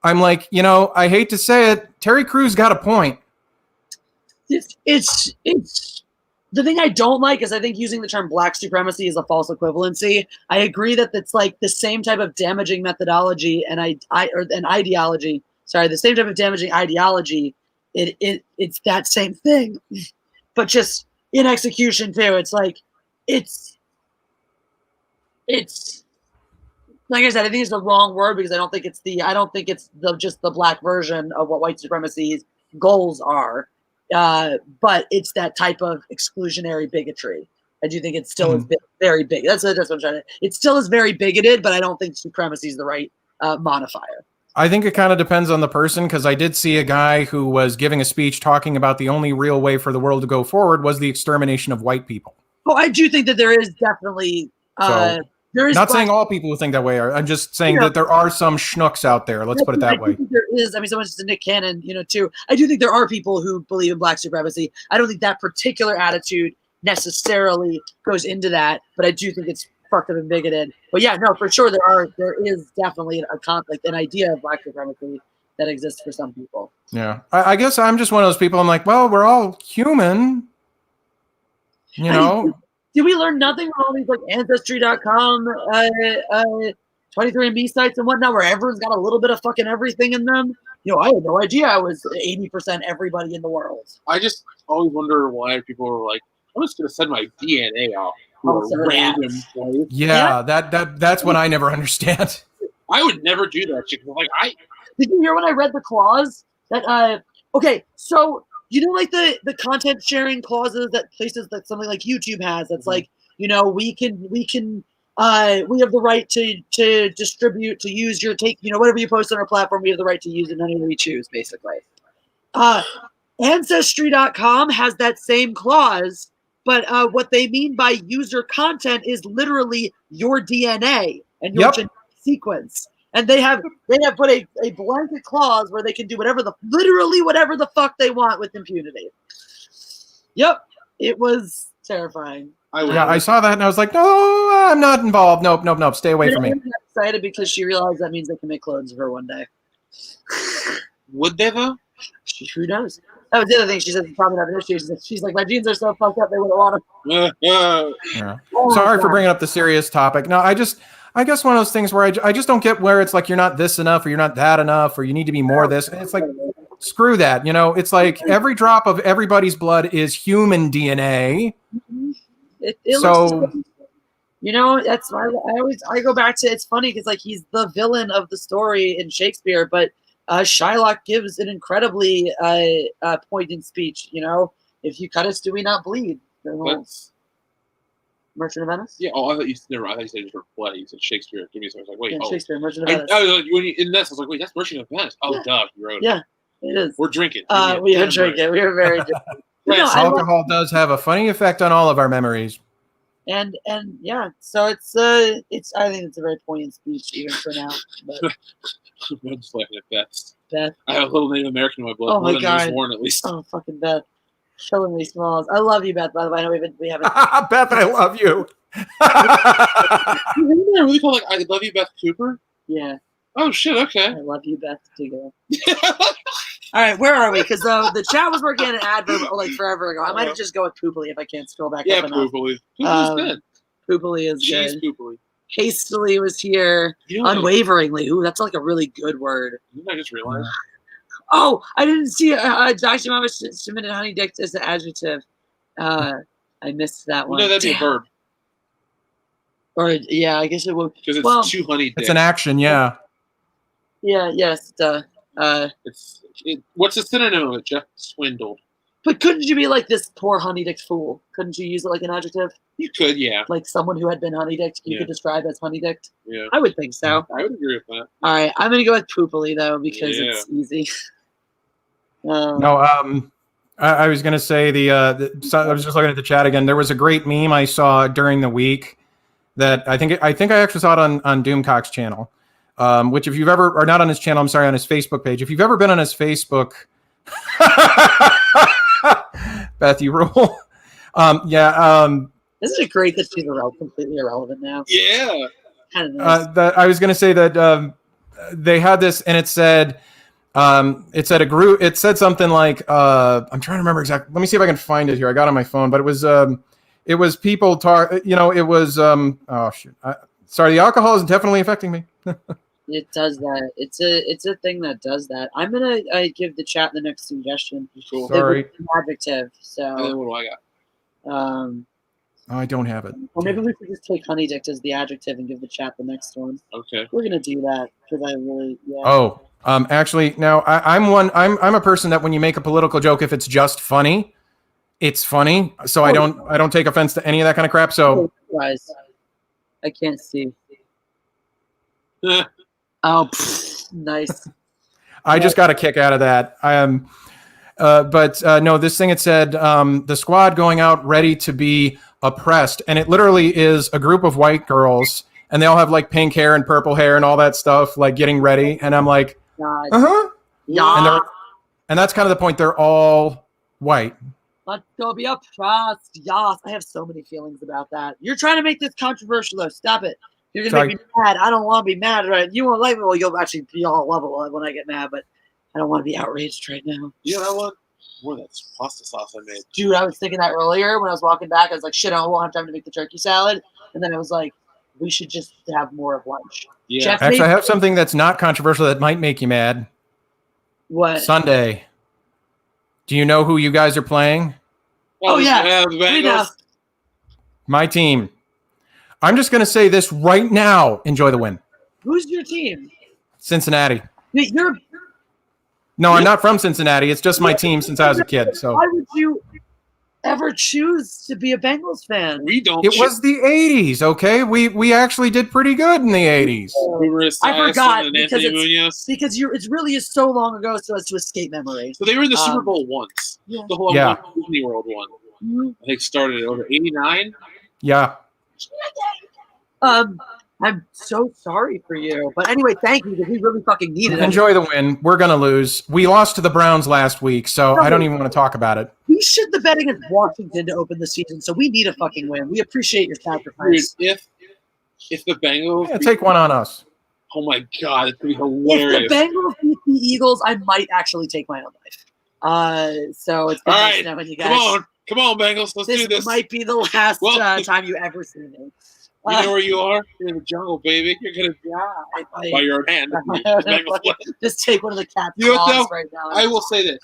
I'm like, you know, I hate to say it, Terry Crews got a point. It's the thing I don't like is I think using the term black supremacy is a false equivalency. I agree that it's like the same type of damaging methodology and ideology. Sorry, the same type of damaging ideology. It's that same thing, but just in execution too. It's like it's like I said, I think it's the wrong word because I don't think it's just the black version of what white supremacy's goals are. But it's that type of exclusionary bigotry. I do think it still is very big. That's what I'm trying to. It still is very bigoted, but I don't think supremacy is the right modifier. I think it kind of depends on the person, because I did see a guy who was giving a speech talking about the only real way for the world to go forward was the extermination of white people. Oh, I do think that there is definitely not saying all people who think that way are. I'm just saying that there are some schnooks out there. Let's put it that way. There is. I mean, someone's just a Nick Cannon, you know, too. I do think there are people who believe in black supremacy. I don't think that particular attitude necessarily goes into that, but I do think it's fucked up and bigoted. But yeah, no, for sure there is definitely a conflict, an idea of black supremacy that exists for some people. Yeah, I guess I'm just one of those people. I'm like, well, we're all human, you know. Did we learn nothing from all these like Ancestry.com, 23andMe sites and whatnot, where everyone's got a little bit of fucking everything in them? You know, I had no idea I was 80% everybody in the world. I just always wonder why people are like, I'm just gonna send my DNA off to a random place. Yeah, that's what I never understand. I would never do that shit. Like, did you hear when I read the clause that okay, so you know, like the content sharing clauses that places that something like YouTube has. That's like, you know, we have the right to distribute, to use your whatever you post on our platform. We have the right to use it any way we choose, basically. Ancestry.com has that same clause, but what they mean by user content is literally your DNA and your genetic sequence. And they have put a blanket clause where they can do literally whatever the fuck they want with impunity. Yep, it was terrifying. I saw that and I was like, no, I'm not involved. Nope. Stay away from me. I'm excited because she realized that means they can make clones of her one day. Would they though? Who knows? That was the other thing she said. Probably not an issue. She's like, my genes are so fucked up they wouldn't want them. Yeah. Sorry for bringing up the serious topic. No, I guess one of those things where I just don't get where it's like you're not this enough or you're not that enough or you need to be more this. And it's like, screw that. You know, it's like every drop of everybody's blood is human DNA. So, you know, that's why I go back to, it's funny because like he's the villain of the story in Shakespeare, but Shylock gives an incredibly poignant speech. You know, if you cut us, do we not bleed? You Merchant of Venice? Yeah. Oh, I thought you said just for play. You said Shakespeare. Give me a second. I was like, wait. Yeah, Shakespeare, Merchant of Venice. In this, I was like, wait, that's Merchant of Venice. Oh, duh, you wrote it. Yeah, it is. We're drinking. We are drinking. We are very drinking. Alcohol does have a funny effect on all of our memories. And yeah, so it's I think it's a very poignant speech even for now. But I'm just laughing at Beth. Beth. I have a little Native American in my blood. Oh my God. Warren, at least. Oh, fucking Beth. Showing me smalls. I love you, Beth, by the way. I know we haven't. Beth, I love you. Isn't that really called, like, I love you, Beth Cooper? Yeah. Oh, shit, okay. I love you, Beth, too, girl. All right, where are we? Because the chat was working an adverb like forever ago. I might just go with poopily if I can't scroll back up enough. Poopily. Poopily is good. Poopily is She's good. poopily. Hastily was here. Unwaveringly. Ooh, that's like a really good word. Didn't I just realize? Oh, I didn't see Dr. Mama submitted honey dick as an adjective. I missed that one. No, that'd be a verb. Or yeah, I guess it would. Because it's too honey dick. It's an action, yeah. Yeah, yes. What's the synonym of it, Jeff? Swindled. But couldn't you be like this poor honey dick fool? Couldn't you use it like an adjective? You could, yeah. Like someone who had been honey dicked, you could describe as honey dicked? Yeah. I would think so. I would agree with that. All right, I'm going to go with poopily, though, because it's easy. I was going to say I was just looking at the chat again. There was a great meme I saw during the week that I think I actually saw it on Doomcock's channel, which if you've ever, or not on his channel, I'm sorry, on his Facebook page. If you've ever been on his Facebook, Beth, you rule. Isn't it great that she's completely irrelevant now? Yeah. Kind of nice. I was going to say that they had this, and it said a group. It said something like, I'm trying to remember exactly. Let me see if I can find it here. I got it on my phone, but it was people talk. It was oh shit. Sorry, the alcohol is definitely affecting me. It does that. It's a thing that does that. I'm gonna give the chat the next suggestion. Cool. Sorry. An adjective. So. And then what do I got? I don't have it. Or maybe we could just take honey dick as the adjective and give the chat the next one. Okay. We're gonna do that because I really Oh, actually, now I'm a person that when you make a political joke, if it's just funny, it's funny. So I don't take offense to any of that kind of crap. So guys, I can't see. Oh, nice. I just got a kick out of that. No, this thing, it said the squad going out ready to be oppressed, and it literally is a group of white girls, and they all have like pink hair and purple hair and all that stuff, like getting ready. And I'm like, yeah. And that's kind of the point. They're all white. Let's go be oppressed. Yes, I have so many feelings about that. You're trying to make this controversial, though. Stop it. You're gonna make me mad. I don't want to be mad, right? You won't like me. Well, you'll actually be all level when I get mad, but I don't want to be outraged right now. You know what? More of that pasta sauce I made. Dude, I was thinking that earlier when I was walking back. I was like, shit, I won't have time to make the turkey salad. And then I was like, we should just have more of lunch. Yeah. Actually, I have something that's not controversial that might make you mad. What? Sunday. Do you know who you guys are playing? Oh, yeah. We know. My team. I'm just going to say this right now. Enjoy the win. Who's your team? Cincinnati. No, I'm not from Cincinnati. It's just my team since I was a kid. So why would you ever choose to be a Bengals fan? We don't. It was the 80s, okay? We actually did pretty good in the 80s. I forgot because it really is so long ago so as to escape memory. So they were in the Super Bowl once. Yeah. The whole Disney World one. Mm-hmm. I think started over 89. Yeah. I'm so sorry for you. But anyway, thank you because we really fucking needed it. Enjoy the win. We're going to lose. We lost to the Browns last week, so I don't even want to talk about it. We should the betting against Washington to open the season, so we need a fucking win. We appreciate your sacrifice. Dude, if the Bengals take one on us. Oh my God, it's gonna be hilarious. If the Bengals beat the Eagles, I might actually take my own life. So it's been nice knowing you guys. Come on, Bengals, let's do this. This might be the last time you ever see me. You know where you are? You're in the jungle, baby. You're gonna die by your own hand. Just take one of the cat's claws right now. I will say this: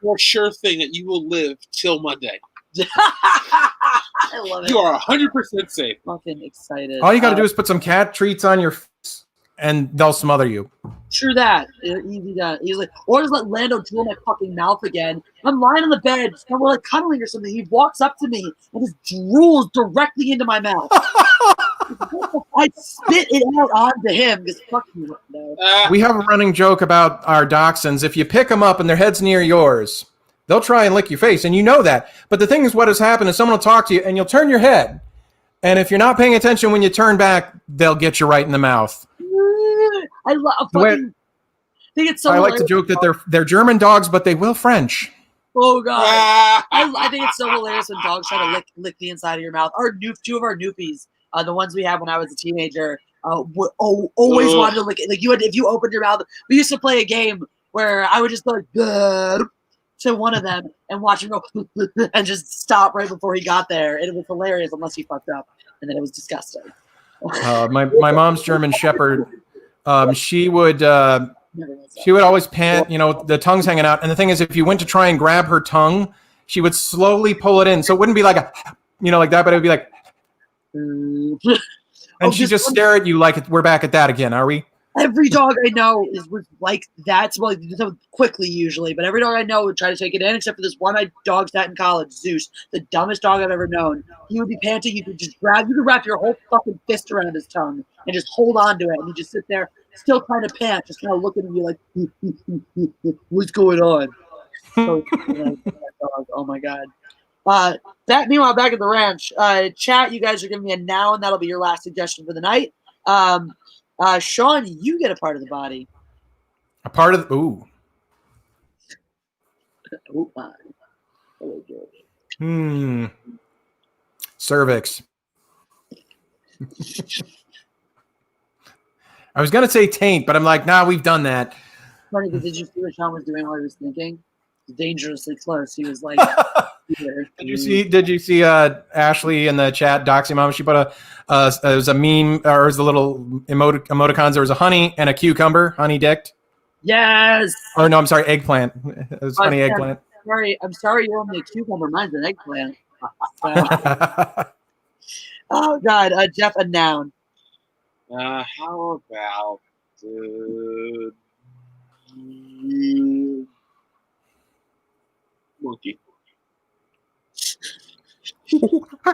for sure thing that you will live till Monday. I love it. You are 100% safe. Fucking excited. All you got to do is put some cat treats on your face. and they'll smother you. True that. Easy done. Easily. Or just let Lando drool my fucking mouth again. I'm lying on the bed, and we're like cuddling or something. He walks up to me and just drools directly into my mouth. I spit it out onto him because fuck you. No. We have a running joke about our dachshunds. If you pick them up and their head's near yours, they'll try and lick your face, and you know that. But the thing is, what has happened is someone will talk to you, and you'll turn your head. And if you're not paying attention when you turn back, they'll get you right in the mouth. I love fucking. I think it's so. I like to joke that they're German dogs, but they will French. Oh god! I think it's so hilarious when dogs try to lick the inside of your mouth. Two of our noopies, the ones we had when I was a teenager, always wanted to lick it. Like if you opened your mouth. We used to play a game where I would just go like to one of them and watch him go and just stop right before he got there. And it was hilarious unless he fucked up, and then it was disgusting. My mom's German Shepherd. She would always pant, the tongue's hanging out. And the thing is, if you went to try and grab her tongue, she would slowly pull it in. So it wouldn't be like like that, but it would be like, and she'd just stare at you like, we're back at that again, are we? Every dog I know is like that. Well, quickly usually, but every dog I know would try to take it in, except for this one dog sat in college, Zeus, the dumbest dog I've ever known. He would be panting. You could wrap your whole fucking fist around his tongue and just hold on to it, and you just sit there, still trying to pant, just kind of looking at you like, what's going on? So, oh my god. Meanwhile, back at the ranch, chat, you guys are giving me a noun. That'll be your last suggestion for the night. Sean, you get a part of the body. A part of the ooh. Oh my. Cervix. I was gonna say taint, but I'm like, nah, we've done that. Funny, because did you see what Sean was doing while he was thinking? Dangerously close. He was like, Did you see Ashley in the chat, Doxy Mom? She put it was a meme, or it was the little emoticons. There was a honey and a cucumber, honey dicked. Yes. Or no, I'm sorry, eggplant. It was honey eggplant. I'm sorry, you're only a cucumber. Mine's an eggplant. Oh God, Jeff, a noun. How about monkey? Oh shit! I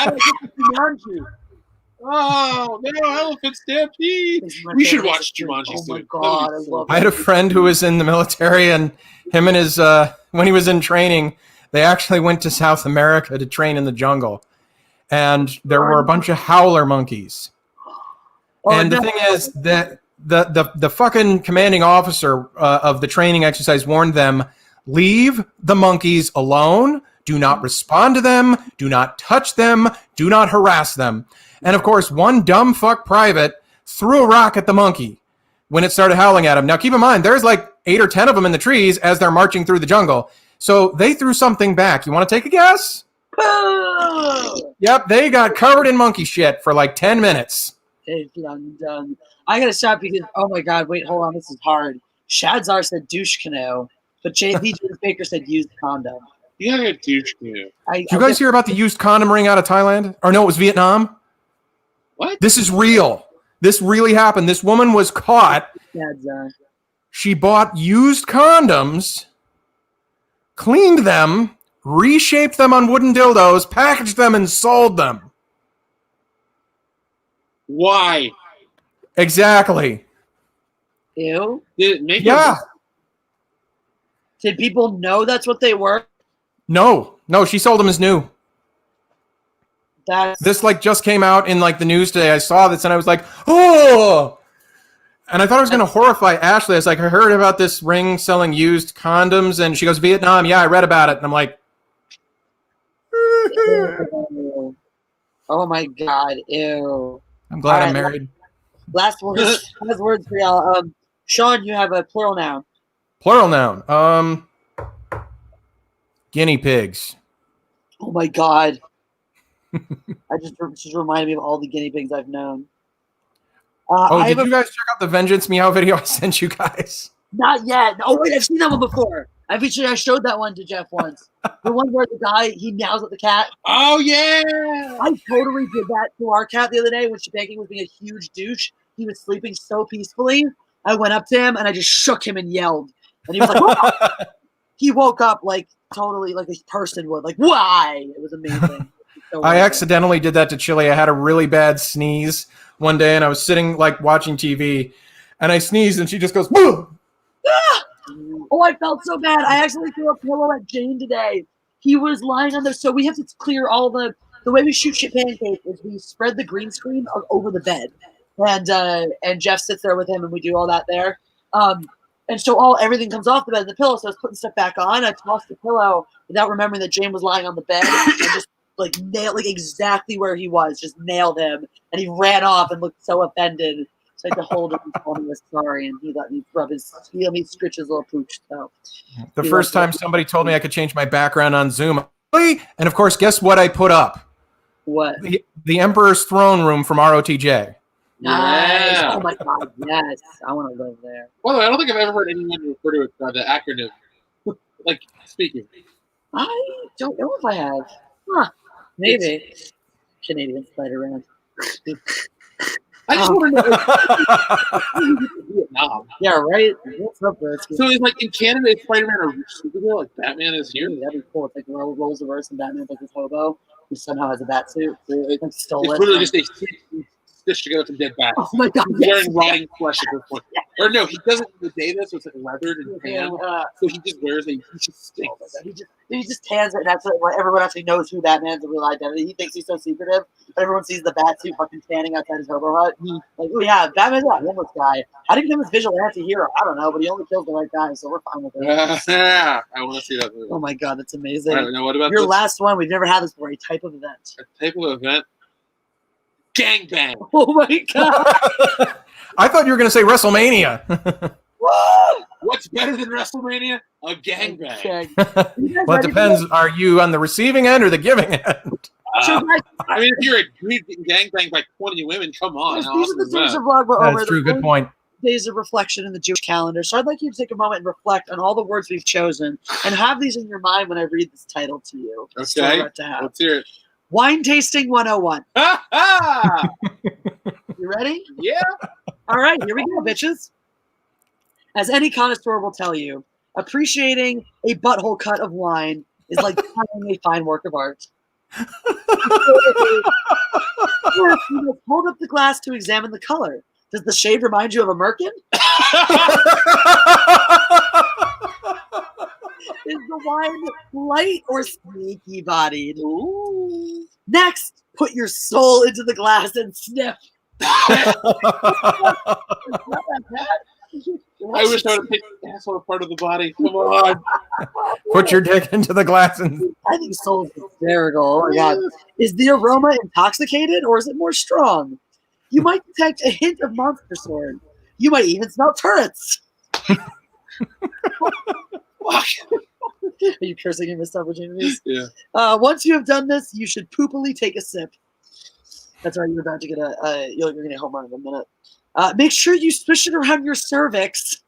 don't get the Jumanji. Oh no, Elephant Stampede! We should watch Jumanji soon. Oh my god, I love it. I had a friend who was in the military, and him and his when he was in training, they actually went to South America to train in the jungle, and there were a bunch of howler monkeys. And the thing is that the fucking commanding officer of the training exercise warned them, leave the monkeys alone. Do not respond to them. Do not touch them. Do not harass them. And of course, one dumb fuck private threw a rock at the monkey when it started howling at him. Now, keep in mind, there's like 8 or 10 of them in the trees as they're marching through the jungle. So they threw something back. You want to take a guess? Yep, they got covered in monkey shit for like 10 minutes. Done. I gotta stop because oh my god, wait, hold on, this is hard. Shadzar said douche canoe, but VJ Baker said used condom. Yeah, douche canoe. Did you guys hear about the used condom ring out of Thailand? Or no, it was Vietnam. What? This is real. This really happened. This woman was caught. Shadzar. She bought used condoms, cleaned them, reshaped them on wooden dildos, packaged them, and sold them. Why? Exactly. Ew. Did it make Did people know that's what they were? No, she sold them as new. This like just came out in like the news today. I saw this and I was like, oh! And I thought I was going to horrify Ashley. I was like, I heard about this ring selling used condoms, and she goes, Vietnam. Yeah, I read about it. And I'm like, oh my god, ew. I'm glad I'm married. Last words for y'all. Sean, you have a plural noun. Plural noun. Guinea pigs. Oh my god. I just reminded me of all the guinea pigs I've known. Did you guys check out the Vengeance Meow video I sent you guys? Not yet. Oh wait, I've seen that one before. I showed that one to Jeff once. The one where the guy, he meows at the cat. Oh, yeah. I totally did that to our cat the other day when Shabanky was being a huge douche. He was sleeping so peacefully. I went up to him and I just shook him and yelled. And he was like, "Whoa!" He woke up like totally like a person would. Like, why? It was amazing. So I accidentally did that to Chili. I had a really bad sneeze one day and I was sitting like watching TV and I sneezed and she just goes, "Boo!" Oh, I felt so bad. I actually threw a pillow at Jane today. He was lying on the. So we have to clear all the way we shoot shit pancakes is we spread the green screen over the bed, and Jeff sits there with him and we do all that there. And so everything comes off the bed and the pillow. So I was putting stuff back on. I tossed the pillow without remembering that Jane was lying on the bed and just like nailed like exactly where he was, just nailed him, and he ran off and looked so offended. So I had to hold him and tell him he was sorry, and he let me scritch his little pooch. So the first time somebody told me I could change my background on Zoom, and of course, guess what I put up? What? The Emperor's Throne Room from ROTJ. Nice. Yeah. Oh my god, yes. I want to live there. By the way, I don't think I've ever heard anyone refer to it by the acronym. Like, speaking. I don't know if I have. Huh. Maybe. Canadian Spider-Man. I just want to know. Vietnam. Yeah, right? What's up, Britsky? So it's like in Canada, is Spider-Man a superhero like Batman is here? That'd be cool. It's like rolls reverse and Batman's like this hobo who somehow has a bat suit. It's Stole it. literally just a stitched together some dead bats. Oh my god. He's wearing rotting flesh at this point. Or no, he doesn't in the day this, so it's like leathered and tan. So he just wears he just stinks. He just tans it, and that's what everyone actually knows who Batman's real identity. He thinks he's so secretive, but everyone sees the bat suit fucking tanning outside his hobo hut. Like, oh yeah, Batman's a homeless guy. How did he become this vigilante hero? I don't know, but he only kills the right guy, so we're fine with it. Yeah, I want to see that movie. Oh my god, that's amazing. I don't know, what about your this? last one? We've never had this before. A type of event. A type of event? Gangbang. Oh my god. I thought you were going to say WrestleMania. What's better than WrestleMania? A gangbang. Okay. Well, it depends. Are you on the receiving end or the giving end? I mean, if you're a dude getting gangbanged by 20 women, come on. These How are awesome the is days that? of vlog were over. That's true. Good point. Days of reflection in the Jewish calendar. So I'd like you to take a moment and reflect on all the words we've chosen and have these in your mind when I read this title to you. It's still Okay, right to have. let's hear it. Wine tasting 101. Ha ha! You ready? Yeah. All right, here we go, bitches. As any connoisseur will tell you, appreciating a butthole cut of wine is like finding a fine work of art. First, you must hold up the glass to examine the color. Does the shade remind you of a merkin? Is the wine light or sneaky bodied? Ooh. Next, put your soul into the glass and sniff. I wish I would have picked the asshole part of the body. Come on. Put your dick into the glass and I think soul is hysterical. Oh my god. Is the aroma intoxicated or is it more strong? You might detect a hint of monster sword. You might even smell turrets. Are you cursing in missed opportunities? Yeah. Once you have done this, you should poopily take a sip. That's right. You're about to get you're going to get home run in a minute. Make sure you swish it around your cervix.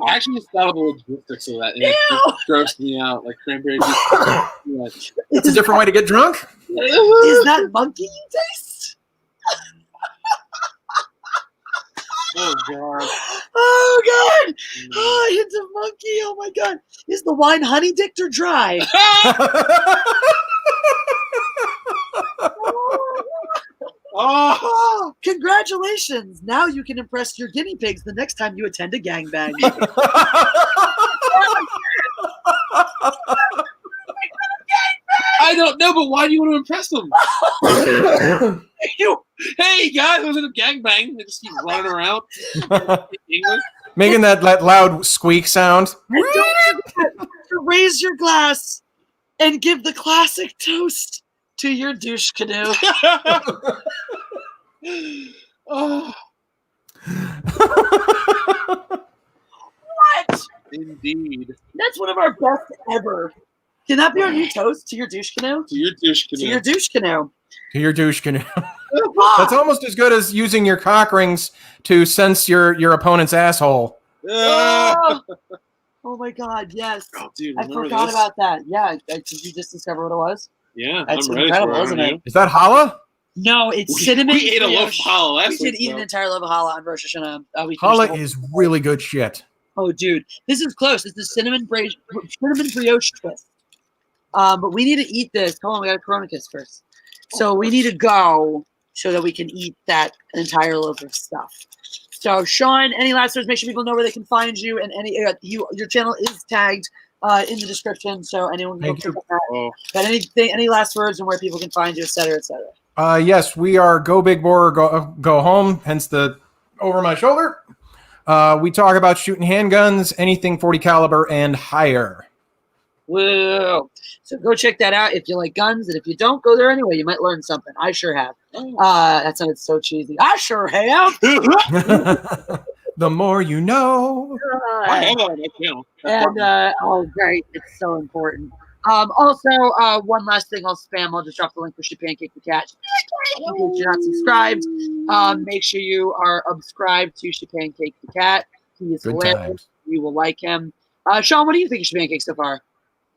I actually just thought of the logistics of that, and it grossed me out. Like cranberry juice. it's a different way to get drunk. Is that monkey you taste? Oh god. Oh god! Oh, it's a monkey. Oh my god! Is the wine honey dicked or dry? Oh, congratulations! Now you can impress your guinea pigs the next time you attend a gangbang. I don't know, but why do you want to impress them? Hey guys, I was in a gangbang. They just keep running around. English. Making that loud squeak sound. And don't forget to raise your glass and give the classic toast to your douche canoe. Oh. What? Indeed. That's one of our best ever. Can that be our new toast to your douche canoe? To your douche To canoe. your douche canoe. To your douche canoe. That's almost as good as using your cock rings to sense your opponent's asshole. Oh, oh my God, yes. Oh, dude, I remember forgot this? about that. Yeah, did you just discover what it was? Yeah, That's I'm ready incredible, for it. isn't it? Is that challah? No, it's cinnamon. We ate a loaf of brioche. challah last We week. did eat an entire loaf of challah on Rosh Hashanah. We finished the Challah whole is thing. really good shit. Oh, dude, this is close. It's the cinnamon brioche twist. But we need to eat this. Hold on, we got a Corona kiss first. So we need to go so that we can eat that entire loaf of stuff. So Sean, any last words? Make sure people know where they can find you, and your channel is tagged in the description, so anyone can click on that. Oh. But any last words and where people can find you, et cetera, et cetera. Yes, we are Go Big Boar or go home, hence the over my shoulder. We talk about shooting handguns, anything 40 caliber and higher. Whoa. So go check that out if you like guns, and if you don't, go there anyway. You might learn something. I sure have. That sounded so cheesy. I sure have. The more you know. I have that on my channel. And oh, great! It's so important. Also, one last thing I'll spam. I'll just drop the link for Pancake the Cat. In case you're not subscribed, make sure you are subscribed to Pancake the Cat. He is Good hilarious. times. You will like him. Sean, what do you think of Pancake so far?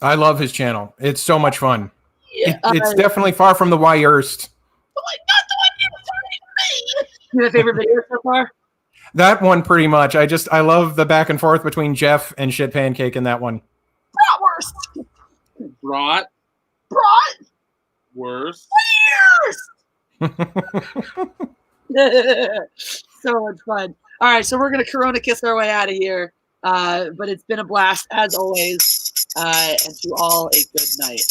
I love his channel. It's so much fun. Yeah, It's definitely far from the Wierst. not the one you were talking to me. You have a favorite video so far? That one pretty much. I love the back and forth between Jeff and Shit Pancake in that one. Bratwurst. Brat. Bratwurst. Worst. So much fun. All right, so we're gonna Corona kiss our way out of here. But it's been a blast as always. And to all a good night.